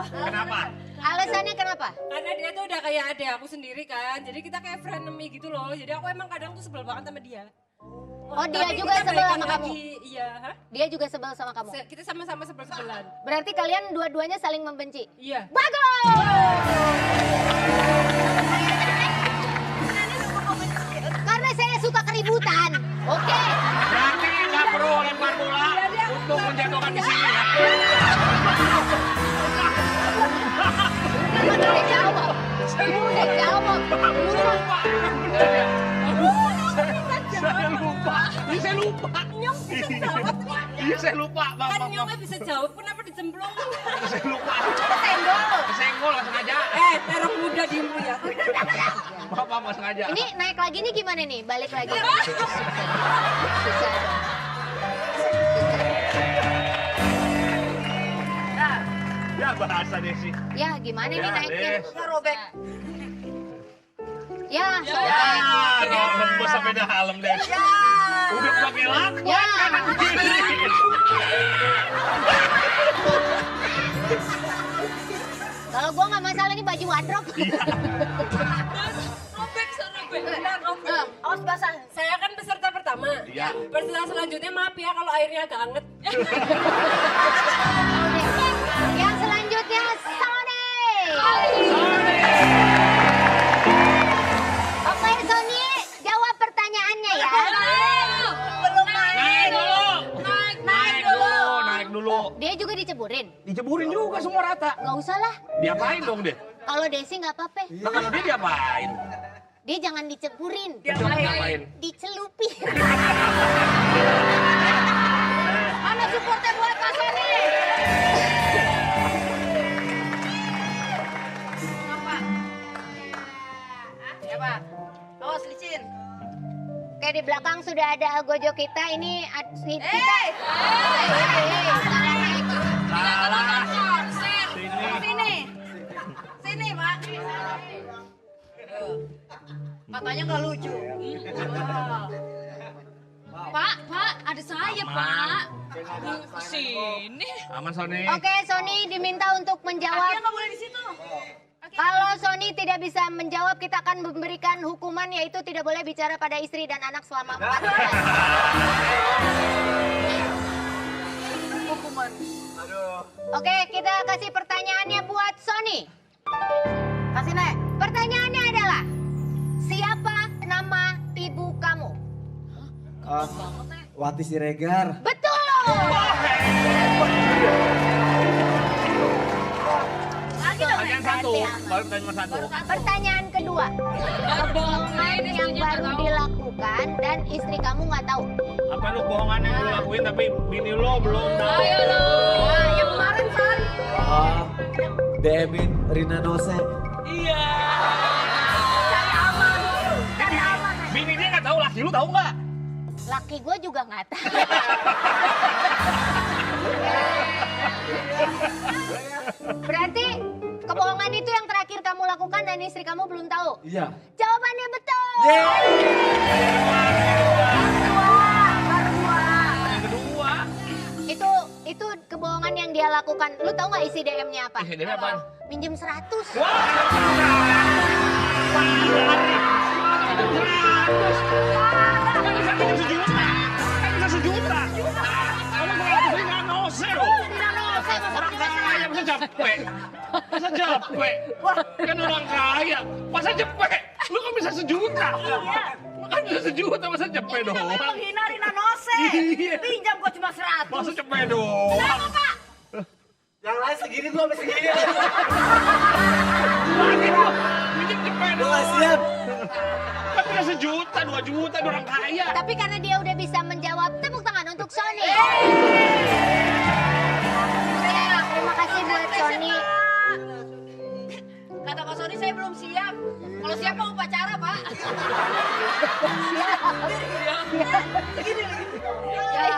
Speaker 5: Kenapa?
Speaker 2: Alasannya kenapa?
Speaker 7: Karena dia tuh udah kayak adek aku sendiri kan. Jadi kita kayak frenemy gitu loh. Jadi aku emang kadang tuh sebel banget sama dia.
Speaker 2: Oh, dia
Speaker 7: Tapi
Speaker 2: juga
Speaker 7: kita
Speaker 2: sebel
Speaker 7: baikan
Speaker 2: sama kamu.
Speaker 7: lagi. Iya, hah?
Speaker 2: Dia juga sebel sama kamu.
Speaker 7: Kita sama-sama sebel-sebelan.
Speaker 2: Berarti kalian dua-duanya saling membenci.
Speaker 7: Iya.
Speaker 2: Bagus. Karena saya suka keributan. Oke.
Speaker 5: Berarti nggak perlu lempar bola untuk menjatuhkan di sini ya.
Speaker 2: Udah jawab. Udah jawab.
Speaker 5: Saya lupa. Ini saya lupa. Ini saya lupa.
Speaker 7: Kan nyongnya bisa jawab, kenapa dicemplung?
Speaker 5: Saya lupa.
Speaker 2: Kesenggol.
Speaker 5: Kesenggol nggak sengaja.
Speaker 7: Terong muda diem lu ya.
Speaker 5: Maaf nggak sengaja.
Speaker 2: Ini naik lagi nih gimana nih? Balik lagi. Susah dong.
Speaker 5: Ya bahasa Desi.
Speaker 2: Ya gimana nih
Speaker 5: Ya,
Speaker 2: naiknya?
Speaker 5: Des.
Speaker 7: Robek.
Speaker 2: Ya,
Speaker 5: Ya, kalau nembus sampai dalam Des. Udah pakai laku.
Speaker 2: Ya.
Speaker 5: kanan kiri.
Speaker 2: Kalau gua nggak masalah ini baju wardrobe.
Speaker 7: Robek. Awas basah. Saya kan peserta pertama.
Speaker 5: Iya.
Speaker 7: Peserta selanjutnya maaf ya kalau airnya agak anget.
Speaker 2: Yang selanjutnya Sony. Oke Sony, jawab pertanyaannya ya. diceburin?
Speaker 5: Diceburin juga semua rata.
Speaker 2: Nggak usah lah.
Speaker 5: Diapain dong dia?
Speaker 2: Kalau Desi nggak apa-apa.
Speaker 5: Nah, kalau dia diapain?
Speaker 2: Dia jangan diceburin.
Speaker 5: Diapain?
Speaker 2: Dicelupin.
Speaker 3: Mana supportnya buat Pak Sony? Apa? Ya Pak. Awas licin.
Speaker 2: Oke, di belakang sudah ada Gojo kita. Ini kita.
Speaker 5: Salah.
Speaker 3: Sini. Sini, Pak. Katanya nggak lucu. Pak, ada saya, Pak. Sini.
Speaker 5: Aman Sony.
Speaker 2: Oke, Sony diminta untuk menjawab.
Speaker 3: Dia nggak boleh di situ.
Speaker 2: Kalau Sony tidak bisa menjawab, kita akan memberikan hukuman yaitu tidak boleh bicara pada istri dan anak selama 4 bulan.
Speaker 3: Hukuman.
Speaker 2: Oke, kita kasih pertanyaannya buat Sony.
Speaker 3: Kasih, Nek.
Speaker 2: Pertanyaannya adalah, siapa nama ibu kamu?
Speaker 4: Wati Siregar.
Speaker 2: Betul!
Speaker 5: Pertanyaan satu. Baru pertanyaan satu.
Speaker 2: Pertanyaan kedua. Kebohongan yang baru dilakukan dan istri kamu nggak tahu.
Speaker 5: Apa lu bohongan yang lu lakuin tapi bini lo belum tahu?
Speaker 3: Wah, yang kemarin, San.
Speaker 4: DM-in Rina Nose.
Speaker 6: Iya.
Speaker 5: Bini dia nggak tahu, laki lu tahu nggak?
Speaker 2: Laki gue juga nggak tahu. Berarti kebohongan itu yang terakhir kamu lakukan dan istri kamu belum tahu.
Speaker 4: Iya.
Speaker 2: Jawabannya betul.
Speaker 5: Yang kedua.
Speaker 2: Itu kebohongan yang dia lakukan. Lu tahu nggak isi DM-nya apa?
Speaker 5: Ih, dia apaan?
Speaker 2: Minjem 100.
Speaker 5: Kan bisa minjem sejuta. Kan bisa sejuta. Kamu 100 ribu nggak nose loh. Orang kaya masa capek. Masa capek. Kan orang kaya. Masa capek. Lu kan bisa sejuta. Kan bisa sejuta masa capek dong.
Speaker 3: Menghina Rina Nose.
Speaker 5: Iya.
Speaker 3: Pinjam gua cuma 100.
Speaker 5: Masa capek dong.
Speaker 3: Kenapa, Pak?
Speaker 4: Yang lain segini gua sampai segini.
Speaker 5: Minjem capek
Speaker 4: Gua
Speaker 5: dong.
Speaker 4: nggak siap.
Speaker 5: Kan bisa sejuta, 2 juta, dia orang kaya.
Speaker 2: Tapi karena dia udah bisa menjawab, tepuk tangan untuk Sony. Terima kasih buat Sony.
Speaker 3: Kata Pak Sony saya belum siap. Kalau siap mau upacara, Pak.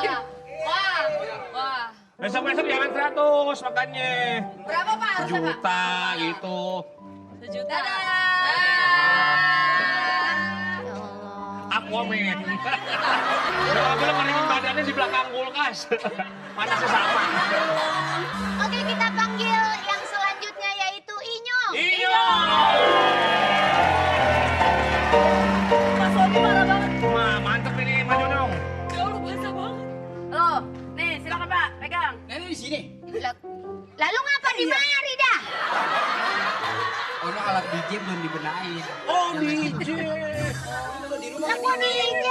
Speaker 3: Ya. Wah.
Speaker 5: Besok-besok jangan 100 makanya.
Speaker 3: Berapa, Pak? Harusnya, Pak?
Speaker 5: Juta gitu.
Speaker 3: Sejuta.
Speaker 5: Aquaman. Udah bilang ngeringin badannya di belakang kulkas. Panasnya sama.
Speaker 2: Oke, kita panggil yang selanjutnya yaitu Inyong.
Speaker 5: Iya.
Speaker 3: Pak Sony marah banget.
Speaker 5: Wah, mantep ini maju dong.
Speaker 3: Ya Allah, basah banget. Loh, nih silakan Pak, pegang.
Speaker 1: Nenek di sini.
Speaker 2: Lalu ngapa dimari dah?
Speaker 1: Oh, ini alat DJ belum dibenahin.
Speaker 5: Oh, DJ.
Speaker 2: Lah gua DJ.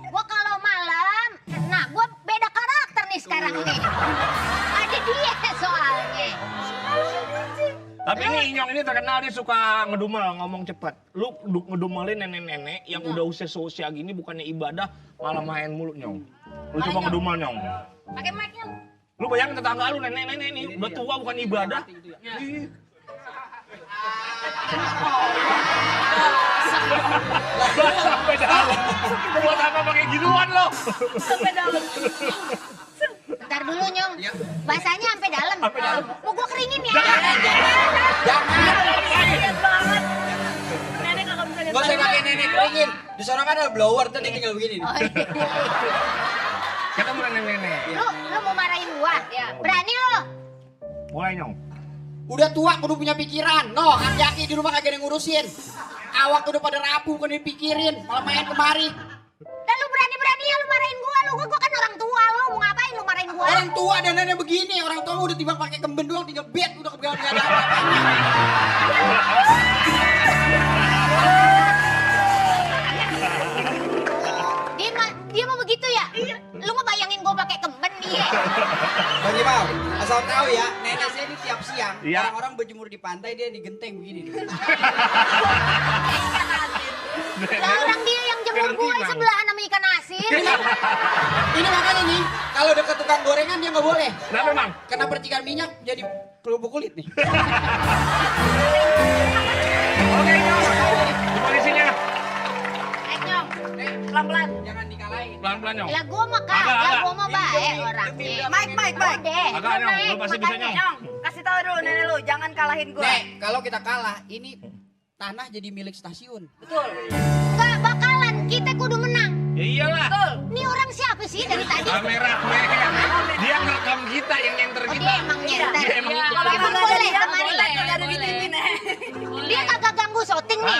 Speaker 2: Gua kalau malam, nah gua beda karakter nih sekarang nih. Ada dia soalnya.
Speaker 5: Tapi ini Inyong ini terkenal dia suka ngedumel, ngomong cepet. Lu ngedumelin nenek-nenek yang udah usia sosial gini bukannya ibadah malah main mulu Nyong. Lu coba ngedumel Nyong.
Speaker 3: Pakai mic-nya.
Speaker 5: Lu bayangin tetangga lu nenek-nenek nih udah tua bukan ibadah. Ih. Sampai dalam. Buat apa pakai gituan lo?
Speaker 3: Sampai dalam.
Speaker 2: Bentar dulu Nyong. Bahasanya sampai dalam.
Speaker 5: Sampai dalam.
Speaker 2: Mau gua keringin ya.
Speaker 3: Lihat banget. Nenek kagak bisa lihat.
Speaker 1: Gak usah pakai nenek keringin. Di sana kan ada blower, tadi tinggal begini.
Speaker 2: Oh, iya.
Speaker 5: Ketemu nenek-nenek.
Speaker 2: Lu mau marahin gua?
Speaker 3: Ya.
Speaker 2: Berani lu?
Speaker 5: Mulai Nyong.
Speaker 1: Udah tua, kudu punya pikiran. No, aki-aki di rumah kagak ada yang ngurusin. Awak udah pada rapuh, bukan dipikirin. Malah main kemari.
Speaker 2: Dan lu berani-berani ya lu marahin gua. Gua kan orang tua lu. Mau ngapain lu marahin gua?
Speaker 1: Orang tua dan nenek begini. Orang tua udah tiba pakai kemben doang, tinggal bed. Udah kepegangan nggak ada apa-apanya.
Speaker 2: Dia mau begitu ya? Lu mau bayangin gua pakai kemben dia.
Speaker 1: Bang Imal, Asal tahu ya, nenek saya ini tiap siang
Speaker 5: Iya.
Speaker 1: orang-orang berjemur di pantai dia digenteng begini.
Speaker 2: Lah orang dia yang jemur gue sebelah sama ikan asin.
Speaker 1: Ini makanya nih, kalau deket tukang gorengan dia nggak boleh.
Speaker 5: Kenapa Mang?
Speaker 1: Kena percikan minyak jadi kerupuk kulit nih.
Speaker 5: Oke, di polisinya.
Speaker 3: Nyong, pelan-pelan.
Speaker 1: Jangan dikalahin.
Speaker 5: Pelan-pelan Nyong.
Speaker 2: Lah gue mah kagak, gue mah baik orangnya.
Speaker 3: Baik.
Speaker 2: Udah.
Speaker 5: Agak Nyong, lu pasti bisa Nyong.
Speaker 3: Nyong, kasih tahu dulu nenek lu, jangan kalahin gue.
Speaker 1: Nek, kalau kita kalah, ini tanah jadi milik stasiun.
Speaker 2: Gak bakalan, kita kudu menang.
Speaker 5: Ya iyalah.
Speaker 2: Ini orang siapa sih dari tadi?
Speaker 5: Kamera men. Dia ngerekam kita, yang nyenter
Speaker 2: Oh,
Speaker 5: kita.
Speaker 2: dia emang nyenter.
Speaker 5: Dia emang
Speaker 2: Iya,
Speaker 5: nyenter.
Speaker 2: emang boleh kemari.
Speaker 3: Ada di TV nih.
Speaker 2: Dia kagak ganggu syuting nih.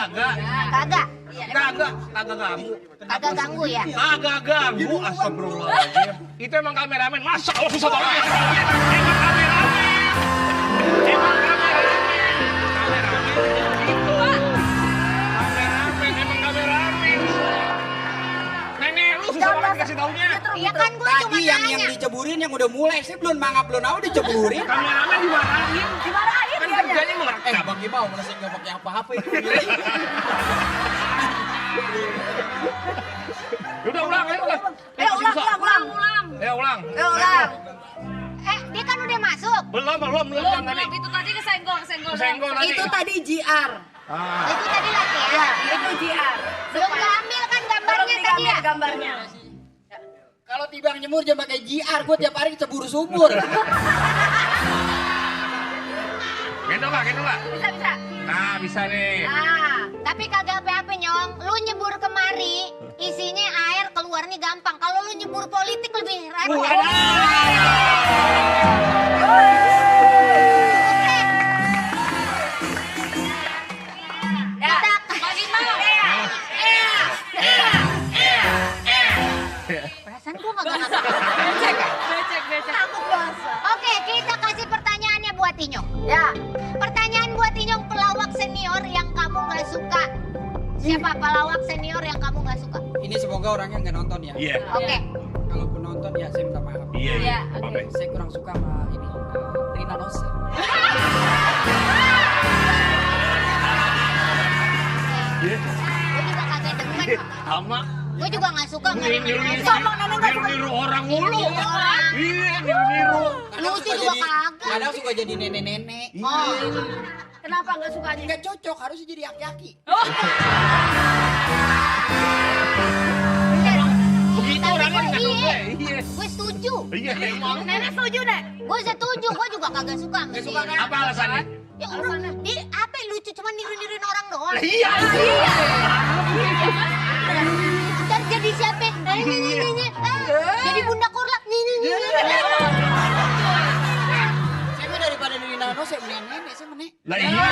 Speaker 5: Kagak.
Speaker 2: Kagak.
Speaker 5: Kagak ganggu.
Speaker 2: Kagak ganggu ya.
Speaker 5: Kagak ganggu. Astagfirullahaladzim. Itu emang kameramen. Masa Allah susah banget. Emang kameramen. Emang kameramen. Kameramen gitu. Kameramen, emang kameramen. Nenek lu susah banget dikasih taunya.
Speaker 2: Iya kan gue cuma
Speaker 1: Tadi yang
Speaker 2: nanya.
Speaker 1: diceburin yang udah mulai, saya belum mangap belum tahu diceburin.
Speaker 5: Kameramen dimarahin. Kan kerjanya merekam.
Speaker 1: Bang Gimau malah saya nggak pakai apa-apa ini.
Speaker 5: Udah ulang, ayo ulang.
Speaker 3: Ulang.
Speaker 5: Ayo ulang.
Speaker 3: Ulang.
Speaker 2: Dia kan udah masuk.
Speaker 5: Belum tadi.
Speaker 3: Itu tadi kesenggol.
Speaker 5: Kesenggol tadi.
Speaker 3: Itu tadi JR.
Speaker 5: Ah.
Speaker 2: Itu tadi latihan.
Speaker 3: Itu JR.
Speaker 2: Belum keambil kan gambarnya tadi ya?
Speaker 3: Gambarnya.
Speaker 1: Kalau Tibang nyemur jangan pakai JR, gue tiap hari ceburu sumur.
Speaker 5: Gendong nggak?
Speaker 3: Bisa.
Speaker 5: Nah, bisa nih.
Speaker 2: Ah, tapi kagak apa-apa Nyong. Lu nyebur kemari, isinya air keluarnya gampang. Kalau lu nyebur politik lebih repot.
Speaker 3: Ya, bagi mau.
Speaker 2: Perasaan gua kagak ngapa.
Speaker 3: Becek.
Speaker 2: Oke, kita kasih pertanyaannya buat Inyong.
Speaker 3: Ya.
Speaker 2: Pertanyaan buat Inyong, pelawak senior yang kamu nggak suka. Siapa pelawak senior yang kamu nggak suka?
Speaker 1: Ini semoga orangnya nggak nonton ya.
Speaker 5: Iya.
Speaker 2: Oke.
Speaker 1: Kalaupun nonton ya saya minta maaf.
Speaker 5: Iya. Oke.
Speaker 1: Saya kurang suka sama ini Rina Nose.
Speaker 5: Iya.
Speaker 2: Gue juga kagak demen.
Speaker 5: Sama.
Speaker 2: Gue juga nggak suka sama Rina Nose.
Speaker 5: Niru orang mulu.
Speaker 2: Orang.
Speaker 5: Iya, niru.
Speaker 2: Lu sih juga kagak.
Speaker 1: Kadang suka jadi nenek-nenek.
Speaker 2: Oh,
Speaker 3: Kenapa nggak sukanya?
Speaker 1: Nggak cocok, harusnya jadi aki-aki.
Speaker 5: Begitu
Speaker 2: Tapi
Speaker 5: orangnya
Speaker 2: kok
Speaker 5: nggak
Speaker 2: iya?
Speaker 5: Iya.
Speaker 2: Gue setuju.
Speaker 5: Iya, emang.
Speaker 3: Nenek setuju, Nek.
Speaker 2: Gue setuju. Gue juga kagak suka sama dia.
Speaker 5: Apa alasannya?
Speaker 2: Ya Allah, dia apa yang lucu cuma niru-niruin orang doang.
Speaker 5: Iya.
Speaker 2: Ntar jadi siapa? Jadi Bunda Korlak.
Speaker 1: Saya mah daripada Rina Nose nenek-nenek saya menek.
Speaker 5: Lah iya.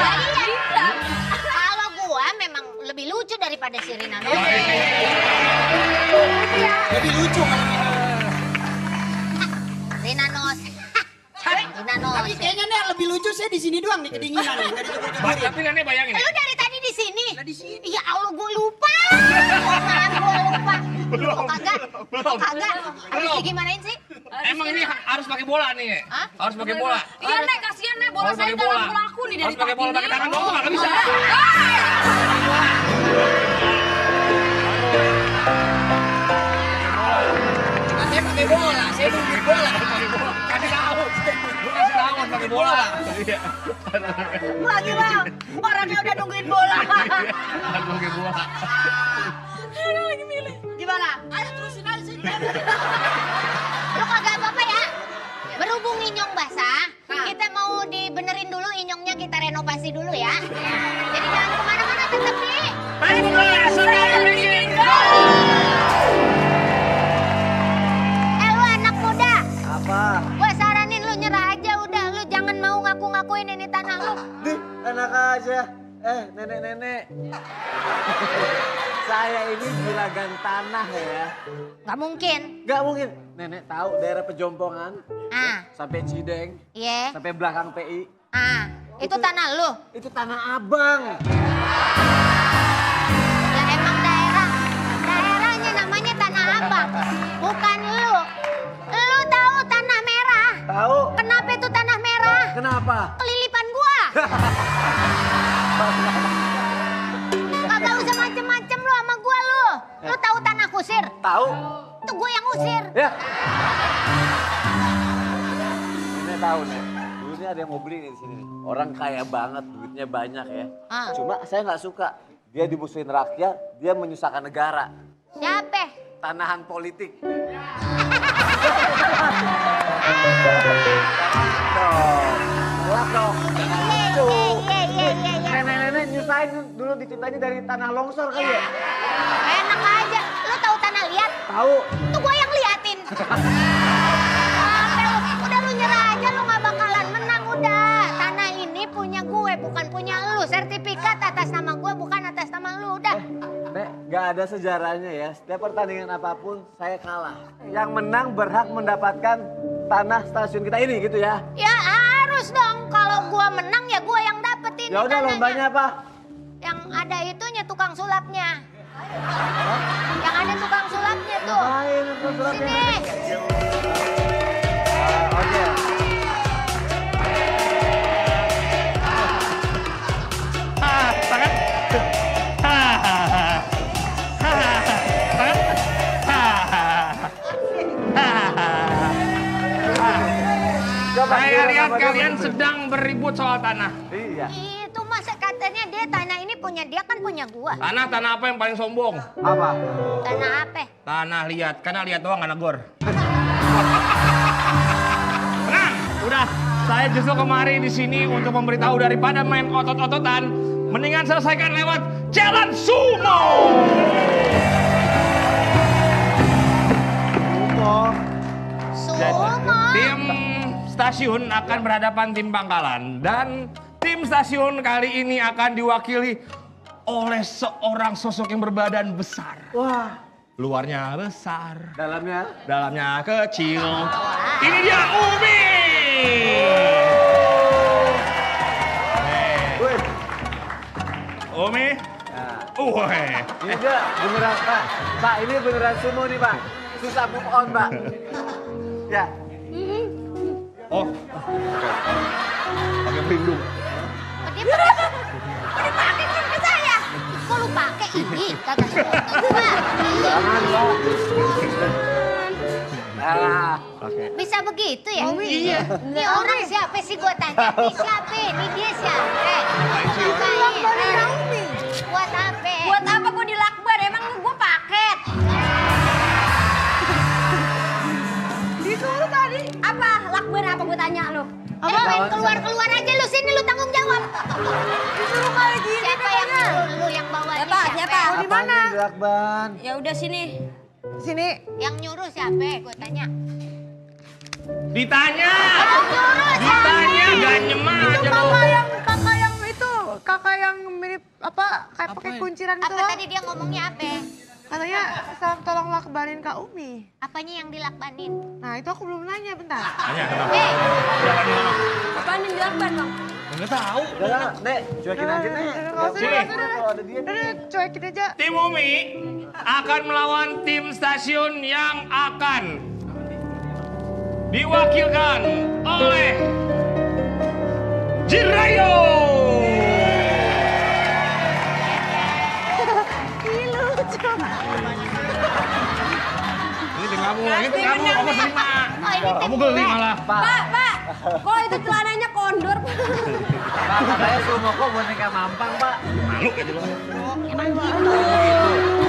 Speaker 2: Kalau gua memang lebih lucu daripada si Rina Nose.
Speaker 1: Lebih lucu kalau Rina.
Speaker 2: Rina Nose. Rina
Speaker 1: Tapi
Speaker 2: Nose.
Speaker 1: kayaknya nih yang lebih lucu saya di sini doang nih kedinginan nih, nggak dijemur-jemurin.
Speaker 5: Tapi nenek bayangin.
Speaker 2: Lu dari tadi di sini?
Speaker 1: Lah di sini.
Speaker 2: Ya Allah, gua lupa. Maaf, gua lupa.
Speaker 5: Belum.
Speaker 2: Kagak.
Speaker 5: Belum.
Speaker 2: Kagak. Harus
Speaker 5: Belum.
Speaker 2: digimanain sih?
Speaker 5: Emang ini harus pakai bola nih.
Speaker 2: Hah?
Speaker 5: Harus pakai bola.
Speaker 3: Iya, Nek, kasihan, Nek. Bola
Speaker 5: Harus
Speaker 3: saya
Speaker 5: pakai bola.
Speaker 3: dalam pelaku nih dari
Speaker 5: Harus pakai bola,
Speaker 3: pagi
Speaker 5: pakai
Speaker 3: nih.
Speaker 5: tangan doang nggak bisa.
Speaker 1: Nah, saya pakai bola, saya nungguin bola.
Speaker 5: Kasih tahu. Lu kasih tahu harus pakai bola. Iya.
Speaker 3: Lagi, Bang. Orangnya udah nungguin bola.
Speaker 5: Harus pakai bola.
Speaker 3: Gimana?
Speaker 2: Ayo terusin aja sih. Lu kagak apa-apa ya? Berhubung inyong basah, kita mau dibenerin dulu inyongnya, kita renovasi dulu ya. Jadi jangan kemana-mana, tetap di. Lu anak muda,
Speaker 4: Apa?
Speaker 2: gua saranin lu nyerah aja udah. Lu jangan mau ngaku-ngakuin ini tanah lu.
Speaker 4: Dih, enak aja. Nenek-nenek. Saya ini juragan tanah ya.
Speaker 2: Gak mungkin.
Speaker 4: Gak mungkin. Nenek tahu daerah Pejompongan
Speaker 2: Ah,
Speaker 4: sampai Cideng,
Speaker 2: iya.
Speaker 4: sampai belakang PI.
Speaker 2: Ah, itu tanah lu.
Speaker 4: Itu tanah abang.
Speaker 2: Lah emang daerahnya namanya Tanah Abang, bukan lu. Lu tahu Tanah Merah?
Speaker 4: Tahu?
Speaker 2: Kenapa itu
Speaker 4: tahu.
Speaker 2: Itu gue yang usir.
Speaker 4: Ya. Nenek tahu nih. Dulu nih ada yang mau beli nih di sini nih. Orang kaya banget, duitnya banyak ya.
Speaker 2: Ah.
Speaker 4: Cuma saya nggak suka. Dia dimusuhin rakyat, dia menyusahkan negara.
Speaker 2: Siapa?
Speaker 4: Tanahan politik. Gelap dong. Nenek-nenek nyusahin dulu diciptanya dari tanah longsor kali ya?
Speaker 2: Enak aja. Lu tahu tanah liat?
Speaker 4: Tahu.
Speaker 2: Itu gue yang liatin. Sampai lu, udah lu nyerah aja, lu gak bakalan menang udah. Tanah ini punya gue, bukan punya lu. Sertifikat atas nama gue, bukan atas nama lu. Udah.
Speaker 4: Nek, gak ada sejarahnya ya. Setiap pertandingan apapun saya kalah. Yang menang berhak mendapatkan tanah stasiun kita ini gitu ya.
Speaker 2: Ya harus dong. Kalau gue menang ya gue yang dapetin.
Speaker 4: Ya udah lombanya apa?
Speaker 2: Yang ada itunya tukang sulapnya. Yang ada tukang sulapnya tuh.
Speaker 4: Ngapain tukang sulapnya?
Speaker 2: Sini.
Speaker 4: Oke.
Speaker 5: Tangan.
Speaker 4: Coba
Speaker 5: Saya
Speaker 4: kira
Speaker 5: lihat
Speaker 4: apa dia
Speaker 5: kalian
Speaker 4: bener.
Speaker 5: sedang beribut soal tanah.
Speaker 4: Iya.
Speaker 2: Itu masa katanya dia tanah ini punya dia kan punya gua.
Speaker 5: Tanah apa yang paling sombong?
Speaker 4: Apa?
Speaker 2: Tanah apa?
Speaker 5: Tanah liat, karena liat doang gak negor. Tenang, udah. Saya justru kemari di sini untuk memberitahu daripada main otot-ototan, mendingan selesaikan lewat jalan sumo.
Speaker 2: Sumo.
Speaker 5: Tim stasiun akan berhadapan tim Bangkalan dan tim stasiun kali ini akan diwakili oleh seorang sosok yang berbadan besar.
Speaker 4: Wah.
Speaker 5: Luarnya besar,
Speaker 4: Dalamnya?
Speaker 5: dalamnya kecil. Ini dia Umi.
Speaker 4: Wih.
Speaker 5: Umi.
Speaker 4: Nah,
Speaker 5: Wih.
Speaker 4: ini dia beneran Pak. Pak ini beneran sumo nih Pak. Susah move on Pak. Ya.
Speaker 5: Oh. Pakai pelindung.
Speaker 2: Oh, dia pakai kan ke saya. Kok lu pakai ini? Kagak gua.
Speaker 4: Jangan Pak. Ah.
Speaker 5: Oke.
Speaker 2: Bisa begitu ya?
Speaker 5: Iya.
Speaker 2: Ini orang siapa sih gua tanya? Ini siapa? Ini dia siapa? Buat apa?
Speaker 3: Buat apa gue dilakban? Emang gue paket?
Speaker 7: Disuruh tadi.
Speaker 3: Apa? Lakban apa gue tanya lu?
Speaker 2: Main keluar aja lu sini lu tanggung jawab.
Speaker 7: Disuruh kayak gini.
Speaker 2: Siapa yang lu yang bawa
Speaker 3: Siapa? Siapa?
Speaker 7: Di mana?
Speaker 4: Apaan ini, Lakban?
Speaker 3: Ya udah sini.
Speaker 7: Sini.
Speaker 2: Yang nyuruh siapa? Gua tanya.
Speaker 5: Ditanya.
Speaker 2: Yang nyuruh
Speaker 5: Ditanya gak nyema aja lu.
Speaker 7: Kakak yang mirip apa? Kayak pakai kunciran itu
Speaker 2: Apa
Speaker 7: loh.
Speaker 2: tadi dia ngomongnya apa?
Speaker 7: Katanya tolong lakbanin Kak Umi.
Speaker 2: Apanya yang dilakbanin?
Speaker 7: Nah itu aku belum nanya bentar.
Speaker 5: Tanya kenapa?
Speaker 2: Eh,
Speaker 5: Jalan di mana?
Speaker 3: Apaan yang dilakban bang?
Speaker 5: Enggak tahu.
Speaker 4: Udah lah, Nek. Cuekin aja Nek.
Speaker 7: Nggak usah,
Speaker 5: Sini.
Speaker 7: nggak usah,
Speaker 4: Kalau ada dia
Speaker 7: udah,
Speaker 4: nih.
Speaker 7: cuekin aja.
Speaker 5: Tim Umi akan melawan tim stasiun yang akan diwakilkan oleh Jirayo. Ini tim kamu, kamu terima.
Speaker 2: oh ini
Speaker 5: Kamu
Speaker 2: tim
Speaker 5: geli
Speaker 2: gue.
Speaker 5: malah.
Speaker 3: Pak, kok itu celananya kondor?
Speaker 4: Pak, katanya sumo kok boneka mampang Pak.
Speaker 5: Malu gitu loh.
Speaker 6: Emang gitu.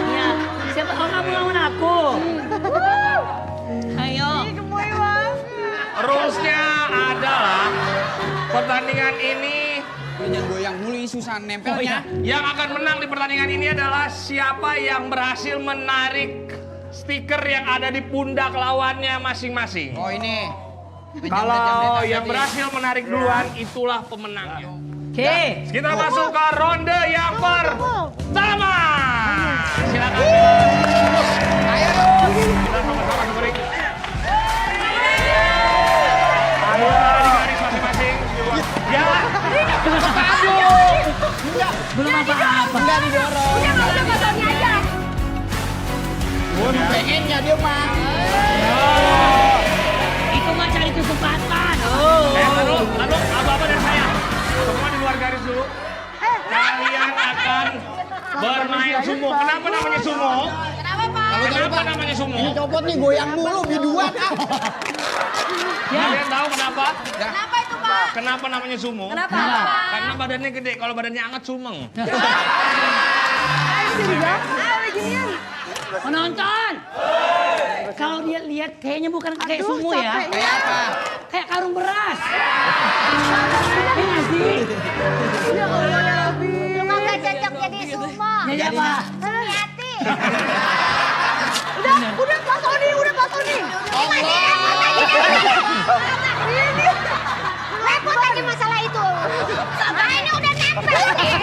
Speaker 6: Iya. Siapa tahu kamu lawan aku. Ayo.
Speaker 7: Gemoy banget.
Speaker 5: Rulesnya adalah pertandingan ini
Speaker 1: Goyang-goyang mulu ini susah nempelnya.
Speaker 5: yang akan menang di pertandingan ini adalah siapa yang berhasil menarik stiker yang ada di pundak lawannya masing-masing.
Speaker 1: Oh ini.
Speaker 5: Kalau yang berhasil menarik duluan itulah pemenangnya.
Speaker 6: Oke.
Speaker 5: Kita masuk ke ronde yang pertama. Silakan.
Speaker 1: Ayo dong.
Speaker 5: Kita sama-sama sembering. Ada di garis masing-masing. Ya.
Speaker 6: Belum apa-apa.
Speaker 1: Enggak didorong.
Speaker 3: Udah pasangnya aja.
Speaker 1: Gua pengennya dia mah.
Speaker 6: Itu mah cari kesempatan.
Speaker 5: Lalu apa-apa dari saya. Semua di luar garis dulu. Kalian akan bermain sumo. Kenapa namanya sumo?
Speaker 2: Kenapa Pak?
Speaker 1: Kalau jangan
Speaker 5: Kenapa
Speaker 1: lupa,
Speaker 5: namanya sumo?
Speaker 1: ini copot nih goyang mulu biduan ah.
Speaker 5: Kalian tahu kenapa?
Speaker 3: Kenapa itu, Pak?
Speaker 5: Kenapa namanya sumo?
Speaker 3: Kenapa?
Speaker 5: Karena badannya gede, kalau badannya hangat sumeng.
Speaker 6: Penonton. Kalau dia lihat kayaknya bukan kayak sumo ya.
Speaker 1: Kayak apa?
Speaker 6: Kayak karung beras. Iya nggak sih?
Speaker 2: Lu nggak cocok jadi sumo.
Speaker 6: Jadi apa?
Speaker 2: Hati-hati. Udah Pak Sony. Repot aja masalah itu. Nah ini udah nempel nih.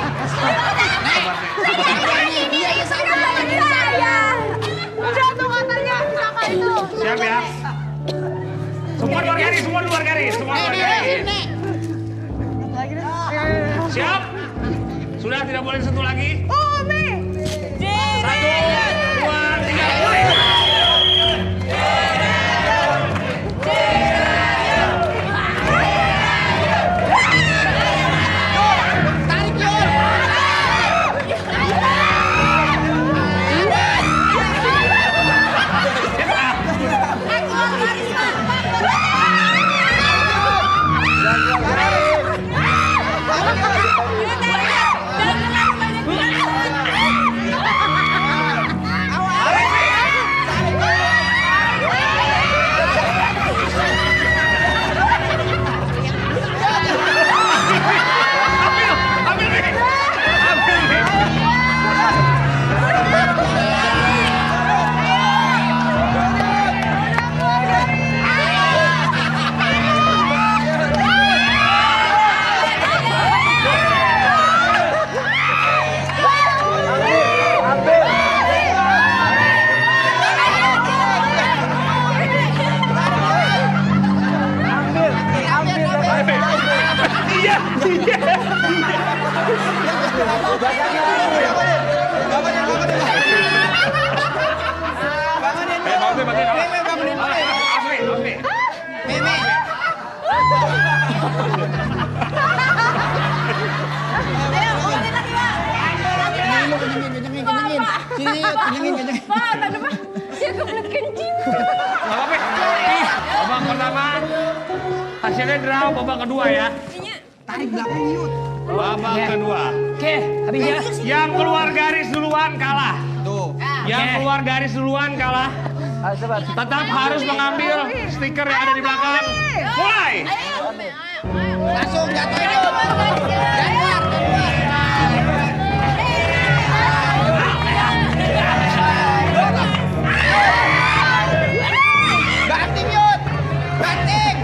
Speaker 2: Udah tuh katanya sama itu.
Speaker 5: Siap ya? Semua di luar garis, semua di luar garis, semua di luar garis. Siap? Sudah tidak boleh disentuh lagi? Satu, dua, tiga, mulai.
Speaker 1: Tarik Yul.
Speaker 5: Ambil nih. Ambil nih. Iya, iya. Bangunin, bangunin. Asli.
Speaker 1: Meme. Lu kencengin. Sini Yud, kencengin.
Speaker 3: Pak, tadi Pak, dia kebelet kencing.
Speaker 5: Nggak apa-apa. Babak pertama, hasilnya draw. Babak kedua ya.
Speaker 1: Tarik belakang Yud.
Speaker 5: Babak kedua.
Speaker 6: Oke, habis ya.
Speaker 5: Yang keluar garis duluan kalah.
Speaker 1: Tuh.
Speaker 5: Yang keluar garis duluan kalah.
Speaker 4: Ayo coba.
Speaker 5: Tetap harus mengambil stiker yang ada di belakang. Mulai.
Speaker 1: Langsung jatuhin Yud. Jangan keluar. Banting Yud. Banting.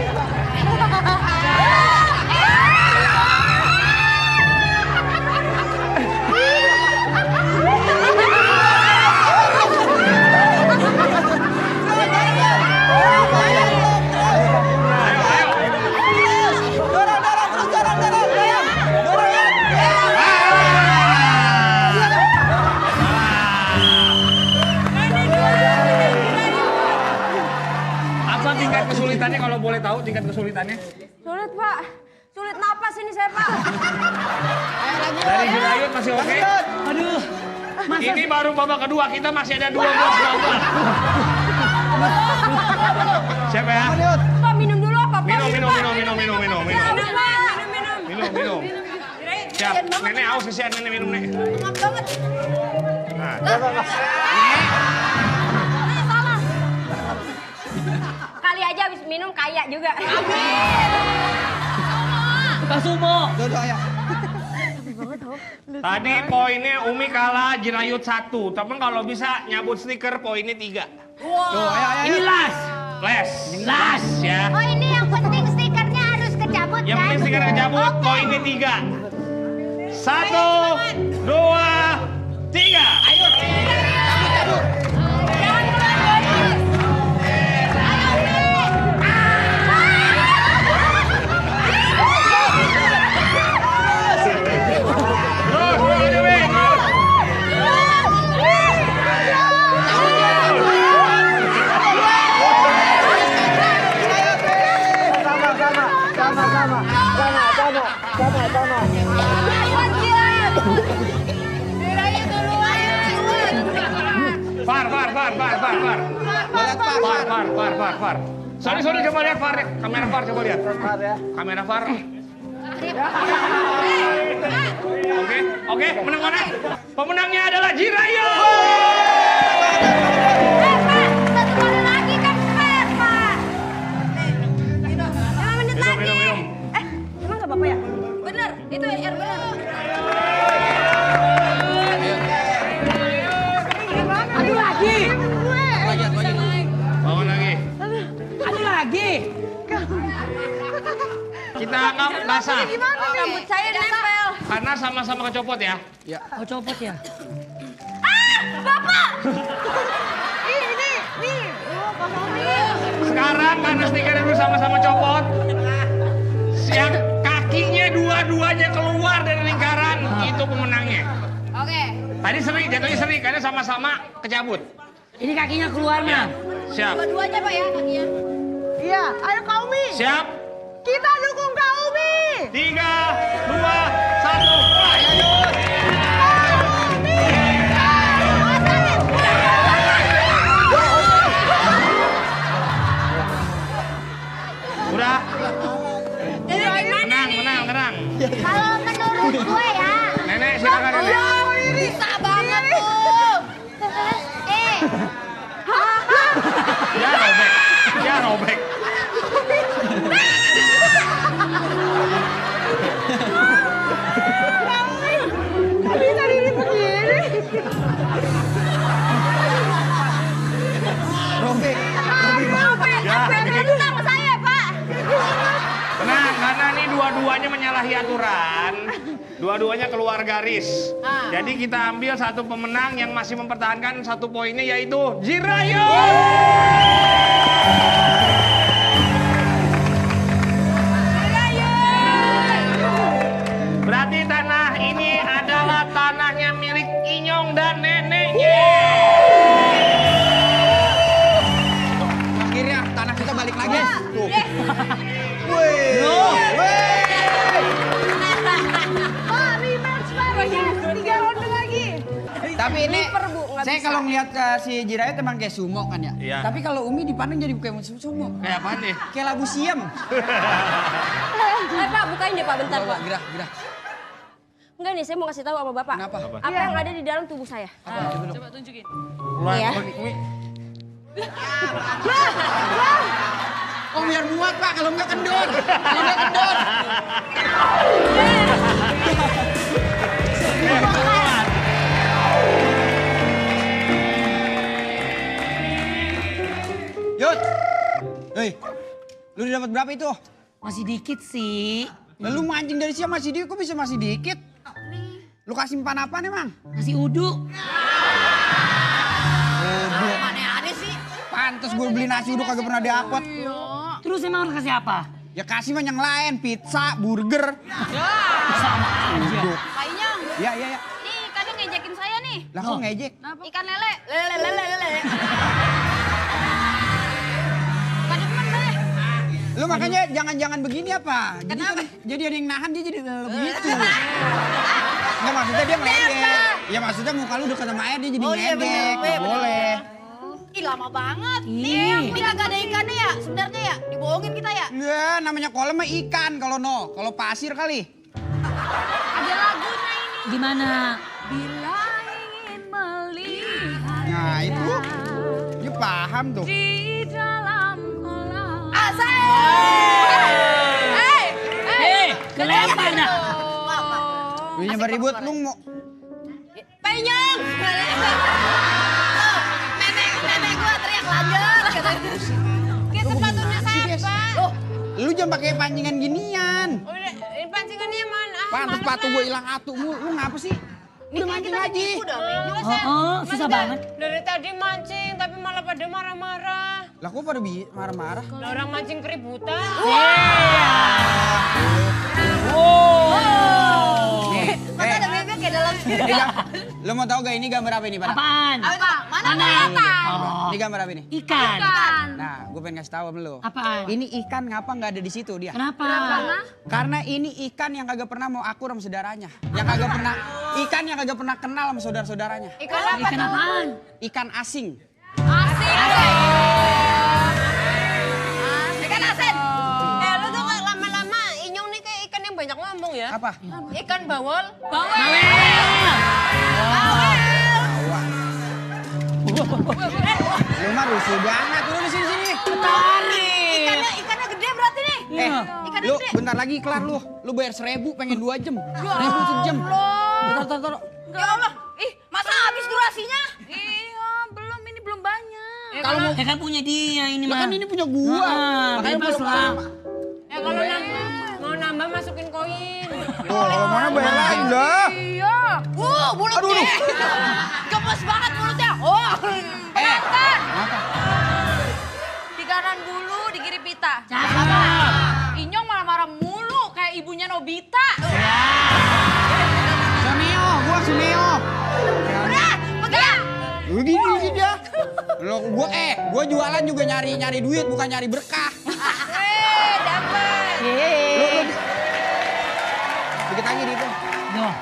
Speaker 5: Apa tingkat kesulitannya kalau boleh tahu tingkat kesulitannya?
Speaker 3: Sulit, Pak. Sulit napas ini saya, Pak.
Speaker 5: Dari Jirayut masih oke?
Speaker 6: Aduh. Masa
Speaker 5: Ini baru babak kedua, kita masih ada 2 buah babak. Siap ya?
Speaker 3: Pak, minum dulu apa, Pak?
Speaker 5: Minum.
Speaker 3: Minum, Pak.
Speaker 5: Minum. Siap, nenek haus kesian nenek minum nih.
Speaker 3: Ngap banget.
Speaker 5: Nah,
Speaker 3: Salah. Kali aja habis minum kaya juga.
Speaker 6: suka sumo.
Speaker 1: Tuh, ayo.
Speaker 5: tadi poinnya Umi kalah, Jirayut 1. Tapi kalau bisa nyabut stiker poinnya 3.
Speaker 1: Tuh, ayo.
Speaker 6: Ini las.
Speaker 5: Les ya.
Speaker 2: Oh ini yang penting stikernya harus kecabut
Speaker 5: Yang
Speaker 2: kan?
Speaker 5: penting stiker kecabut, poinnya 3. 1, 2, 3. Ayo. Terus, Dewi.
Speaker 4: Sama.
Speaker 5: Far. Sorry, coba lihat Far. Kamera Far, coba lihat.
Speaker 4: Far ya.
Speaker 5: Kamera Far. Oke, menang mana? Pemenangnya adalah Jirayo.
Speaker 3: Pak, satu kali lagi kan fair, Pak. 5 menit lagi.
Speaker 5: Minum.
Speaker 3: Emang nggak apa-apa ya? Bener, itu air bener.
Speaker 6: Aduh lagi.
Speaker 5: Bangun lagi.
Speaker 6: Aduh lagi.
Speaker 5: Kita anggap basah.
Speaker 3: Rambut saya nempel.
Speaker 5: Karena sama-sama kecopot ya.
Speaker 6: Oh copot ya.
Speaker 5: Sekarang karena stiker itu sama-sama copot. Yang kakinya dua-duanya keluar dari lingkaran, itu pemenangnya.
Speaker 3: Oke.
Speaker 5: Tadi jatuhnya seri karena sama-sama kecabut.
Speaker 6: Ini kakinya keluar
Speaker 5: Ya,
Speaker 6: mah.
Speaker 5: siap.
Speaker 3: Dua-duanya Pak ya kakinya.
Speaker 8: Iya, ayo Kak Umi.
Speaker 5: Siap.
Speaker 8: Kita dukung Kak Umi.
Speaker 5: 3, 2, 1, mulai. Udah. Tenang.
Speaker 2: Kalau menurut gue ya.
Speaker 5: Nenek, silakan nenek.
Speaker 2: Bisa banget tuh.
Speaker 5: Ya robek.
Speaker 8: Bisa diri begini.
Speaker 1: Robek.
Speaker 5: Ya, bikin-
Speaker 3: Sama saya, Pak.
Speaker 5: Tenang, karena ini dua-duanya menyalahi aturan. Dua-duanya keluar garis. Jadi kita ambil satu pemenang yang masih mempertahankan satu poinnya, yaitu Jirayo. Berarti tanah ini adalah tanahnya milik Inyong dan neneknya.
Speaker 1: Akhirnya tanah kita balik lagi. Tuh.
Speaker 8: Pak, rematch Pak. 3 ronde lagi.
Speaker 1: Tapi ini
Speaker 3: Bu, nggak
Speaker 1: saya
Speaker 3: bisa.
Speaker 1: kalau ngeliat si Jiraya emang kayak sumo kan ya.
Speaker 5: Iya.
Speaker 1: Tapi kalau Umi dipandang jadi kayak sumo.
Speaker 5: Kayak apaan nih?
Speaker 1: Kayak labu siam.
Speaker 3: Pak, bukain deh, Pak, bentar, Pak.
Speaker 1: Gerah.
Speaker 3: Enggak nih, saya mau kasih tahu sama Bapak.
Speaker 1: Kenapa?
Speaker 3: Apa yang ada di dalam tubuh saya?
Speaker 7: Coba tunjukin.
Speaker 5: Mulai.
Speaker 3: Ya.
Speaker 5: Umi.
Speaker 1: Oh biar muat Pak, kalau nggak kendor. Yud, hei, lu dapat berapa itu?
Speaker 6: Masih dikit sih.
Speaker 1: Lu mancing dari siapa masih dikit? Kok bisa masih dikit? Lu kasih umpan apa nih, Mang?
Speaker 6: Nasi uduk.
Speaker 7: Aneh-aneh sih.
Speaker 1: Pantes gue beli nasi uduk kagak pernah diapot.
Speaker 6: Terus emang harus kasih apa?
Speaker 1: Ya kasih mah yang lain, pizza, burger.
Speaker 6: Sama aja.
Speaker 7: Pak Inyong,
Speaker 1: Ya.
Speaker 3: Nih, ikannya ngejekin saya nih.
Speaker 1: Lah kok ngejek?
Speaker 3: Ikan lele. Lele. Gak demen deh.
Speaker 1: Lu makanya jangan begini apa? Jadi kan, jadi ada yang nahan dia jadi begitu. Nggak maksudnya dia ngeledek. Ya maksudnya muka lu dekat sama air dia jadi ngeledek. Nggak boleh.
Speaker 7: ih lama banget.
Speaker 6: Ih.
Speaker 7: Ini kagak ada ikannya ya sebenarnya ya? Dibohongin kita ya?
Speaker 1: Ya namanya kolam mah ikan kalau pasir kali.
Speaker 7: Ada lagunya ini.
Speaker 6: Gimana?
Speaker 7: Bila ingin melihat
Speaker 1: Nah itu, dia paham tuh.
Speaker 7: di dalam kolam.
Speaker 6: Kelempar dah.
Speaker 1: Lu nyebar ribut, lu mau...
Speaker 7: Pak Inyong! Nenek gua teriak lanjut. Kita sepatunya saya, Pak.
Speaker 1: Lu jangan pakai pancingan ginian.
Speaker 7: Udah, ini pancingannya mana?
Speaker 1: Pantes sepatu gue hilang atu. Lu ngapa sih? Udah mancing lagi.
Speaker 6: Susah banget.
Speaker 7: Dari tadi mancing, tapi malah pada marah-marah.
Speaker 1: Lah kok pada marah-marah?
Speaker 7: Lah orang mancing keributan.
Speaker 1: Nih,
Speaker 7: Ada bebek ya dalam
Speaker 1: lu mau tahu gak ini gambar apa ini pada?
Speaker 6: Apaan?
Speaker 7: Apa? Mana?
Speaker 6: Oh,
Speaker 1: Ini gambar apa ini?
Speaker 6: ikan.
Speaker 1: Nah, gue pengen kasih tahu sama lu.
Speaker 6: Apaan?
Speaker 1: Ini ikan ngapa nggak ada di situ dia?
Speaker 6: Kenapa?
Speaker 1: Karena ini ikan yang kagak pernah mau akur sama saudaranya. Yang kagak pernah yang kagak pernah kenal sama saudara-saudaranya.
Speaker 7: Ikan apa?
Speaker 6: Ikan apaan?
Speaker 1: Ikan asing.
Speaker 7: Asing.
Speaker 1: apa?
Speaker 7: Ikan bawal.
Speaker 1: Lu mah rusuh banget. Lu di sini.
Speaker 8: Ikannya gede berarti nih.
Speaker 1: Lu bentar lagi kelar lu. Lu bayar 1.000 pengen 2 jam. 1.000 sejam. Bentar.
Speaker 8: Ya Allah. Ih, masa habis durasinya? Iya, ini belum banyak.
Speaker 1: Kalau mau
Speaker 6: kan punya dia ini
Speaker 1: lah
Speaker 6: mah.
Speaker 1: kan ini punya gua. Makanya
Speaker 6: bebas
Speaker 1: gua
Speaker 6: lah.
Speaker 7: Ya kalau mau nambah masukin koin.
Speaker 1: Tuh, kalau mana bayar lagi dah.
Speaker 8: Iya. Mulutnya.
Speaker 1: Aduh.
Speaker 8: Gemes banget mulutnya. Oh, penonton. Di kanan bulu, di kiri pita. Inyong marah-marah mulu kayak ibunya Nobita.
Speaker 1: Suneo.
Speaker 8: Udah, pegang.
Speaker 1: Lu gini dia. Gua jualan juga nyari duit bukan nyari berkah.
Speaker 8: Dapet.
Speaker 1: Dikit lagi di itu. Nek.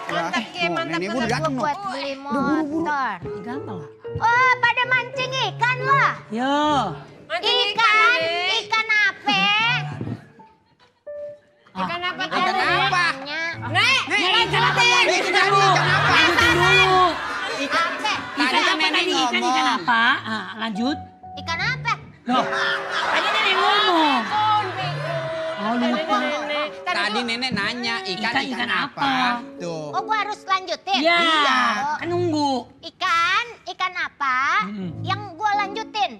Speaker 7: Mantap, Ki, mantap,
Speaker 1: Nenek gua udah dateng,
Speaker 2: Buat
Speaker 1: no.
Speaker 2: beli motor.
Speaker 6: Gampang lah.
Speaker 2: Oh, pada mancing ikan loh.
Speaker 6: Yo.
Speaker 2: Ikan apa?
Speaker 7: Ikan apa?
Speaker 1: Ikan apa?
Speaker 2: Nek,
Speaker 1: Ikan apa?
Speaker 6: Lanjutin dulu.
Speaker 2: apa?
Speaker 1: Tadi kan nenek ngomong.
Speaker 6: Ikan apa? Lanjut.
Speaker 2: Ikan apa?
Speaker 6: Loh, tadi nenek ngomong. Oh, lupa.
Speaker 1: Tadi nenek nanya ikan apa? Tuh.
Speaker 2: Oh, gua harus lanjutin.
Speaker 6: Iya,
Speaker 1: Iya.
Speaker 6: kan nunggu.
Speaker 2: Ikan apa yang gua lanjutin?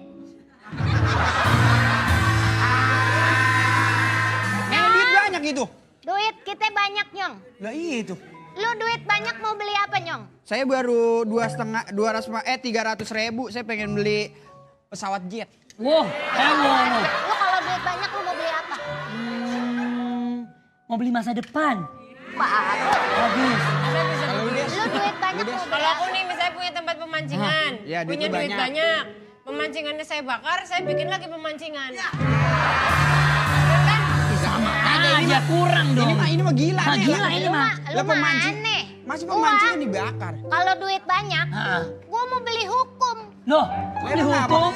Speaker 1: Nenek duit banyak gitu.
Speaker 2: Duit kita banyak, Nyong.
Speaker 1: Lah itu.
Speaker 2: Lu duit banyak mau beli apa, Nyong?
Speaker 1: Saya baru 300.000. Saya pengen beli pesawat jet.
Speaker 6: Wow, wow.
Speaker 2: Lu kalau duit banyak lu mau beli apa?
Speaker 6: Mau beli masa depan.
Speaker 2: Bagus.
Speaker 6: Bagus.
Speaker 1: Kalau lu dia.
Speaker 2: Lu duit banyak mau beli
Speaker 7: Kalau aku
Speaker 2: apa?
Speaker 7: nih misalnya punya tempat pemancingan,
Speaker 1: ya, duitnya
Speaker 7: punya duit
Speaker 1: banyak.
Speaker 7: banyak. Pemancingannya saya bakar, saya bikin lagi pemancingan.
Speaker 6: Sama aja kurang dong.
Speaker 1: Ini mah gila
Speaker 6: Ah,
Speaker 1: nih.
Speaker 6: gila ini mah.
Speaker 2: Lu mah aneh.
Speaker 1: Masih pemancingan dibakar.
Speaker 2: Kalau duit banyak,
Speaker 6: Ah.
Speaker 2: gua mau beli hukum.
Speaker 6: Loh, kok beli hukum?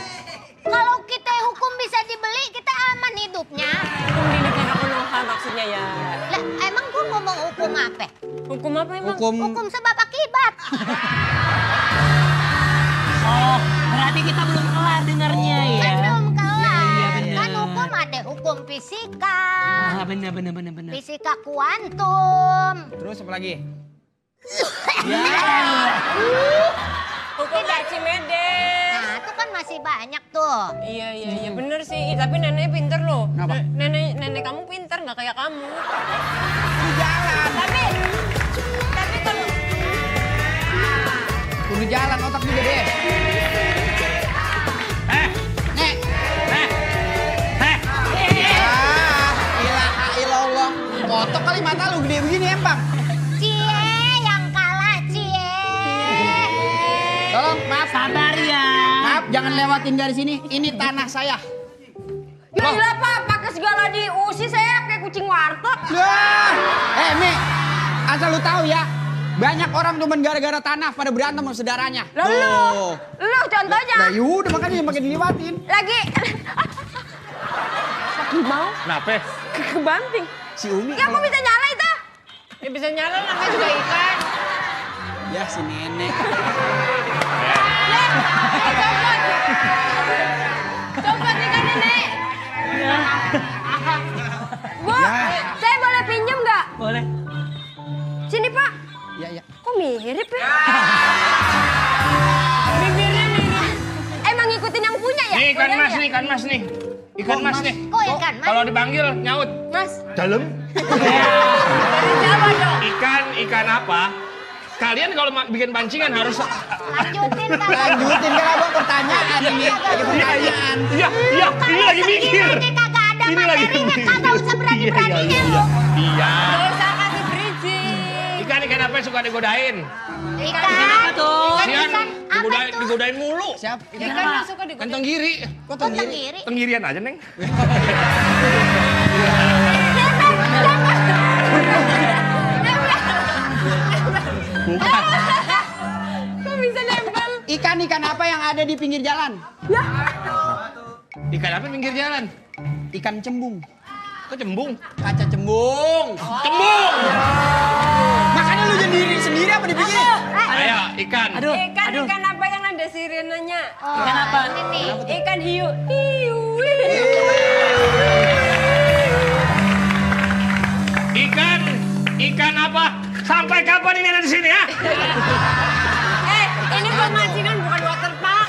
Speaker 2: Kalau kita hukum bisa dibeli, kita aman hidupnya.
Speaker 7: Hukum di negara Konoha maksudnya ya.
Speaker 2: Lah, emang gua ngomong hukum apa?
Speaker 7: Hukum apa emang?
Speaker 2: Hukum sebab akibat.
Speaker 6: Oh, berarti kita belum kelar dengarnya ya.
Speaker 2: Kan belum kelar.
Speaker 6: Iya, bener.
Speaker 2: Kan hukum ada hukum fisika,
Speaker 6: Ah, bener.
Speaker 2: fisika kuantum.
Speaker 1: Terus apa lagi?
Speaker 7: Hukum Archimedes.
Speaker 2: Nah, itu kan masih banyak tuh.
Speaker 7: Iya bener sih. Tapi nenek pinter loh.
Speaker 1: Kenapa?
Speaker 7: Nenek kamu pinter nggak kayak kamu.
Speaker 1: Udah jalan.
Speaker 7: Tapi kalau
Speaker 1: Udah jalan otak juga deh. Nek. Ilaha illallah. Kotok kali mata lu gede begini empang.
Speaker 2: Cie yang kalah, Cie.
Speaker 1: Tolong maaf.
Speaker 6: Sabar ya.
Speaker 1: Maaf jangan lewatin garis ini. Ini tanah saya.
Speaker 7: gila Pak, pakai segala diusir saya kayak kucing warteg.
Speaker 1: Lah. Mi. Asal lu tahu ya. Banyak orang cuma gara-gara tanah pada berantem sama saudaranya.
Speaker 7: Lu contohnya.
Speaker 1: Nah yaudah makanya makin dilewatin.
Speaker 7: Lagi. Sakit mau?
Speaker 5: Kenapa?
Speaker 7: Kebanting.
Speaker 1: Si Umi.
Speaker 7: Ya kok bisa nyala itu? Ya bisa nyala namanya juga ikan.
Speaker 1: Ya si nenek.
Speaker 7: Copot ikan nenek. Bu,
Speaker 1: Ya.
Speaker 7: saya boleh pinjem nggak?
Speaker 6: Boleh.
Speaker 7: Sini Pak.
Speaker 1: Ya.
Speaker 7: Kok mirip ya? Bibirnya nih. Emang ngikutin yang punya ya?
Speaker 5: Nih ikan
Speaker 7: Punya
Speaker 5: mas
Speaker 7: ya?
Speaker 5: nih, ikan mas nih. Ikan mas nih.
Speaker 2: Kok ikan mas?
Speaker 5: Kalau dipanggil nyaut.
Speaker 7: Mas,
Speaker 5: Dalam.
Speaker 7: jawab dong.
Speaker 5: Ikan apa? Kalian kalau bikin pancingan harus
Speaker 2: Lanjutin kan.
Speaker 1: Lanjutin kan abang pertanyaan ini. Lagi pertanyaan.
Speaker 5: Iya, ini lagi mikir.
Speaker 2: Ini kagak ada
Speaker 5: Ini lagi
Speaker 2: materinya,
Speaker 5: mikir.
Speaker 2: kagak usah berani-beraninya lu.
Speaker 5: Iya.
Speaker 7: Gak usah kasih bridging.
Speaker 5: Ikan apa yang suka digodain?
Speaker 2: Ikan
Speaker 6: apa tuh?
Speaker 5: Sian,
Speaker 2: apa itu?
Speaker 5: digodain mulu.
Speaker 1: Siap.
Speaker 7: Ikan yang suka digodain.
Speaker 5: Kan tenggiri.
Speaker 1: Kok
Speaker 2: Kok
Speaker 1: tenggiri?
Speaker 2: tenggiri?
Speaker 5: Tenggirian aja, Neng. Bukan.
Speaker 7: Kok bisa nempel?
Speaker 1: Ikan apa yang ada di pinggir jalan?
Speaker 5: Ikan apa pinggir jalan?
Speaker 1: Ikan cembung.
Speaker 5: Kok cembung?
Speaker 1: Kaca cembung.
Speaker 5: Cembung!
Speaker 1: Makanya lu sendiri apa dibikin?
Speaker 5: Ayo, ikan.
Speaker 7: Ikan apa yang ada sirenenya?
Speaker 2: Ikan apa? Ini nih.
Speaker 7: Ikan hiu. Hiu.
Speaker 5: Ikan apa? Sampai kapan ini ada di sini ya?
Speaker 7: Ini pemancingan bukan water park.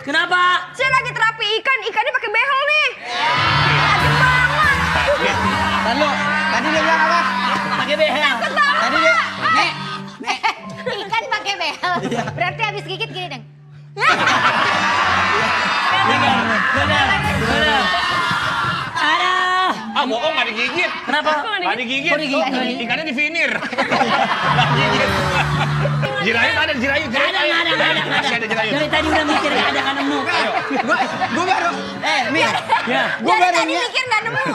Speaker 6: Kenapa?
Speaker 3: Saya lagi terapi ikannya pakai behel nih. Tajam banget.
Speaker 1: Tadi dia bilang apa?
Speaker 6: Pakai behel.
Speaker 1: Tadi dia, Nek.
Speaker 2: Ikan pakai behel. Berarti habis gigit gini dong.
Speaker 6: Bener. Ada.
Speaker 5: Ah, bohong nggak digigit.
Speaker 6: Kenapa?
Speaker 5: Nggak digigit.
Speaker 6: Kok digigit?
Speaker 5: Ikannya divinir. Nggak digigit. Jirayut ada, jirayut.
Speaker 6: Nggak ada.
Speaker 5: Masih ada jirayut.
Speaker 6: Dari tadi udah mikir nggak ada, nggak nemu.
Speaker 1: Gue baru, Mi.
Speaker 6: Ya.
Speaker 1: Gue baru
Speaker 3: Tadi
Speaker 1: niat,
Speaker 3: mikir nggak nemu.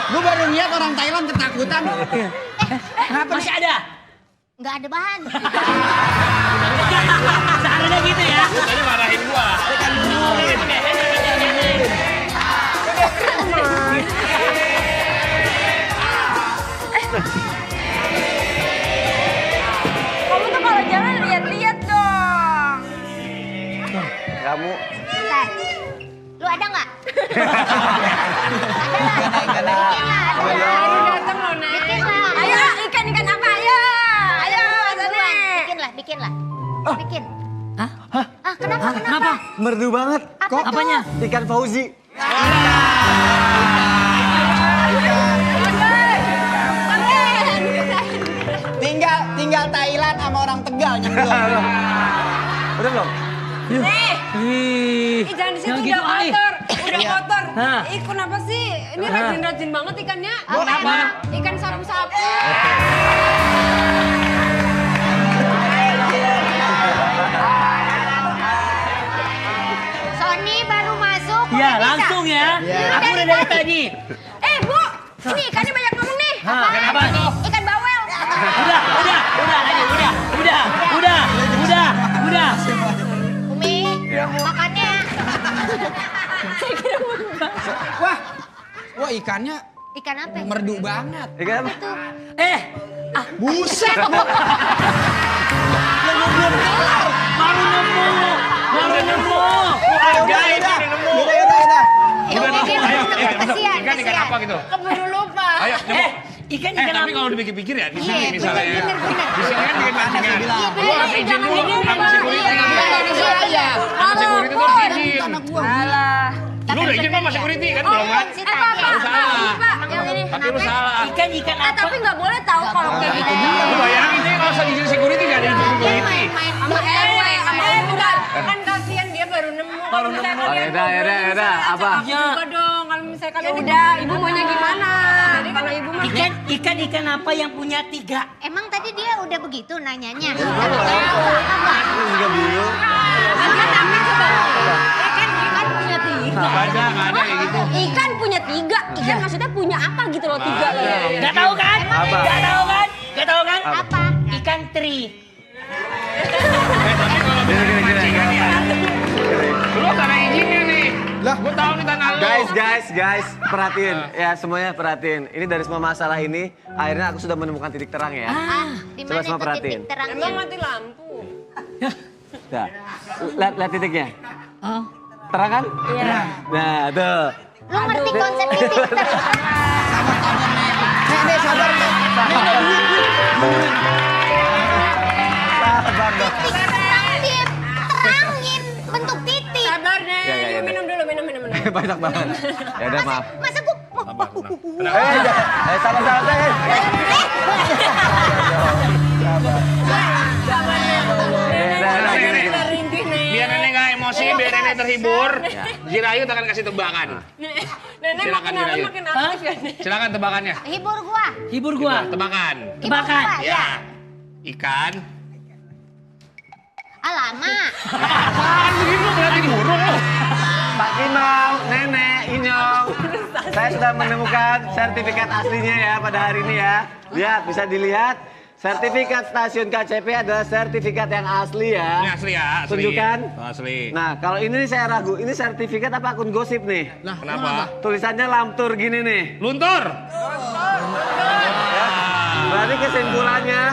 Speaker 1: gue baru niat orang Thailand ketakutan.
Speaker 6: Kenapa? Masih ada.
Speaker 2: Nggak ada bahan.
Speaker 6: Seharusnya gitu ya.
Speaker 5: Tadi marahin gua.
Speaker 3: Kamu tuh kalau jalan lihat-lihat dong.
Speaker 4: Kamu
Speaker 2: Bentar. Lu ada nggak? Ada lah.
Speaker 7: Datang loh, Nek.
Speaker 2: Bikin lah.
Speaker 3: Ayo ikan apa? Ayo sana.
Speaker 2: Bikin lah. Bikin. Hah? Kenapa?
Speaker 4: merdu banget.
Speaker 2: Kok?
Speaker 6: Apanya?
Speaker 4: Ikan Fauzi.
Speaker 1: Tinggal Thailand sama orang Tegal nyemplung.
Speaker 4: Udah belum?
Speaker 7: Nih.
Speaker 6: Wih.
Speaker 7: Jangan di situ
Speaker 6: Jangan
Speaker 7: udah
Speaker 6: gitu, Ai.
Speaker 7: kotor. Udah kotor.
Speaker 6: Hah.
Speaker 7: Kenapa sih? Ini rajin-rajin banget ikannya.
Speaker 6: Kenapa?
Speaker 7: Ikan sapu-sapu.
Speaker 2: Sony baru masuk.
Speaker 6: Ya,
Speaker 2: udah bisa.
Speaker 6: langsung ya. Aku udah dari tadi.
Speaker 3: Bu, ini ikannya banyak ngomong nih.
Speaker 6: Ikan apa tuh?
Speaker 3: Ikan bawel.
Speaker 6: Udah.
Speaker 2: Umi, makannya.
Speaker 1: Wah ikannya
Speaker 2: Ikan apa?
Speaker 1: merdu banget.
Speaker 4: Ikan apa?
Speaker 2: Itu.
Speaker 1: Buset.
Speaker 6: Baru nemu.
Speaker 5: Harga itu nemu.
Speaker 1: Udah.
Speaker 2: Kasihan.
Speaker 5: Ikan apa gitu?
Speaker 7: Keburu lupa.
Speaker 5: Ayo, nemu.
Speaker 6: Ikan
Speaker 5: Tapi
Speaker 6: apa?
Speaker 5: kalau dipikir-pikir ya, di sini
Speaker 2: Iya,
Speaker 5: misalnya ya.
Speaker 2: bener.
Speaker 5: Di sini kan bikin pancingan. Lu harus izin dulu sama security.
Speaker 1: Iya.
Speaker 5: Sama security tuh harus izin.
Speaker 3: Alah.
Speaker 5: Lu udah izin sama security kan belum kan? Lu salah.
Speaker 3: Yang ini.
Speaker 5: Tapi lu salah.
Speaker 6: Ikan apa?
Speaker 3: Tapi nggak boleh tahu kalau kayak gitu.
Speaker 5: Lu bayangin ini kalau usah izin security gak ada izin security.
Speaker 3: Sama RW, sama
Speaker 7: Bukan. Kan kasihan dia baru nemu.
Speaker 6: Baru
Speaker 7: Kalau misalnya
Speaker 6: nemu.
Speaker 7: kalian
Speaker 4: Yaudah, apa?
Speaker 6: Ya.
Speaker 7: Juga dong. Kalau misalnya kalian
Speaker 3: Udah, ibu maunya gimana?
Speaker 7: Jadi kalau ibu mah
Speaker 6: Ikan apa yang punya 3?
Speaker 2: Emang tadi dia udah begitu nanyanya.
Speaker 4: Aku juga bingung.
Speaker 3: Ikan punya 3.
Speaker 5: Nggak ada kayak gitu.
Speaker 3: Ikan punya 3. Ikan maksudnya punya apa gitu loh 3.
Speaker 6: Gak tahu kan?
Speaker 4: Apa?
Speaker 6: Gak tahu kan?
Speaker 2: Apa?
Speaker 6: Ikan teri.
Speaker 5: Tapi kalau bikin pancingan ya, lu harus ada izinnya nih.
Speaker 1: Lah.
Speaker 5: Gua tahu nih tanah lu.
Speaker 4: Guys, perhatiin. Ya, semuanya perhatiin. Ini dari semua masalah ini, akhirnya aku sudah menemukan titik terang ya.
Speaker 2: Di
Speaker 4: Coba
Speaker 2: mana
Speaker 4: semua
Speaker 2: itu
Speaker 4: perhatiin.
Speaker 2: titik terangnya?
Speaker 7: emang mati lampu.
Speaker 4: Nah, lihat titiknya.
Speaker 6: Oh.
Speaker 4: Terang kan?
Speaker 3: Iya.
Speaker 4: Nah, tuh.
Speaker 2: Lu ngerti konsep titik terang?
Speaker 1: Nek, sabar Nek.
Speaker 4: Sabar dong.
Speaker 2: Terangin bentuk titik.
Speaker 7: Sabar deh.
Speaker 4: Ya.
Speaker 7: Minum dulu, minum.
Speaker 4: Banyak banget. Ya udah maaf.
Speaker 2: Masa gua...
Speaker 4: Sabar.
Speaker 5: Biar nenek gak emosi, biar nenek terhibur. Jirayut akan kasih tebakan.
Speaker 7: Nenek
Speaker 5: Silakan,
Speaker 7: makin lama
Speaker 5: Jirayut.
Speaker 7: makin aktif ya. Nek.
Speaker 5: Silakan tebakannya.
Speaker 2: Hibur gua.
Speaker 6: Hibur gua.
Speaker 5: Tebakan.
Speaker 6: Tebakan.
Speaker 5: Ya. Ikan.
Speaker 2: Lama.
Speaker 5: Apaan begitu berarti burung lu?
Speaker 4: Pak Kimau, Nenek, Inyong. Saya sudah menemukan sertifikat aslinya ya pada hari ini ya. Lihat, bisa dilihat. Sertifikat stasiun KCP adalah sertifikat yang asli ya.
Speaker 5: Ini asli ya, asli.
Speaker 4: Tunjukkan.
Speaker 5: Asli.
Speaker 4: Nah, kalau ini nih saya ragu. Ini sertifikat apa akun gosip nih?
Speaker 1: Lah,
Speaker 5: Kenapa?
Speaker 4: Tulisannya lamtur gini nih.
Speaker 5: Luntur.
Speaker 4: Berarti kesimpulannya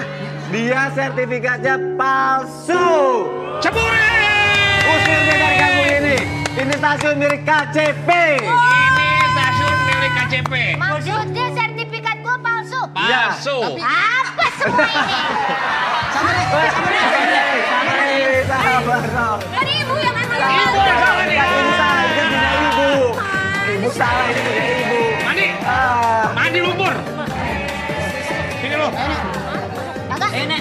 Speaker 4: dia sertifikatnya palsu.
Speaker 5: Ceburi.
Speaker 4: Usir dia dari kampung ini. Ini stasiun milik KCP.
Speaker 5: Ini stasiun milik KCP.
Speaker 2: Maksudnya sertifikat gua palsu.
Speaker 5: Palsu.
Speaker 2: Apa semua ini?
Speaker 1: Sabar deh, sabar deh.
Speaker 4: Sabar dong.
Speaker 2: Kan ibu yang emang
Speaker 5: Ibu yang salah nih.
Speaker 4: Ibu salah, itu punya ibu. Ibu salah, ini punya ibu.
Speaker 5: Mandi.
Speaker 4: Ah.
Speaker 5: Mandi lumpur. Sini lu.
Speaker 2: Kagak.
Speaker 6: Nek.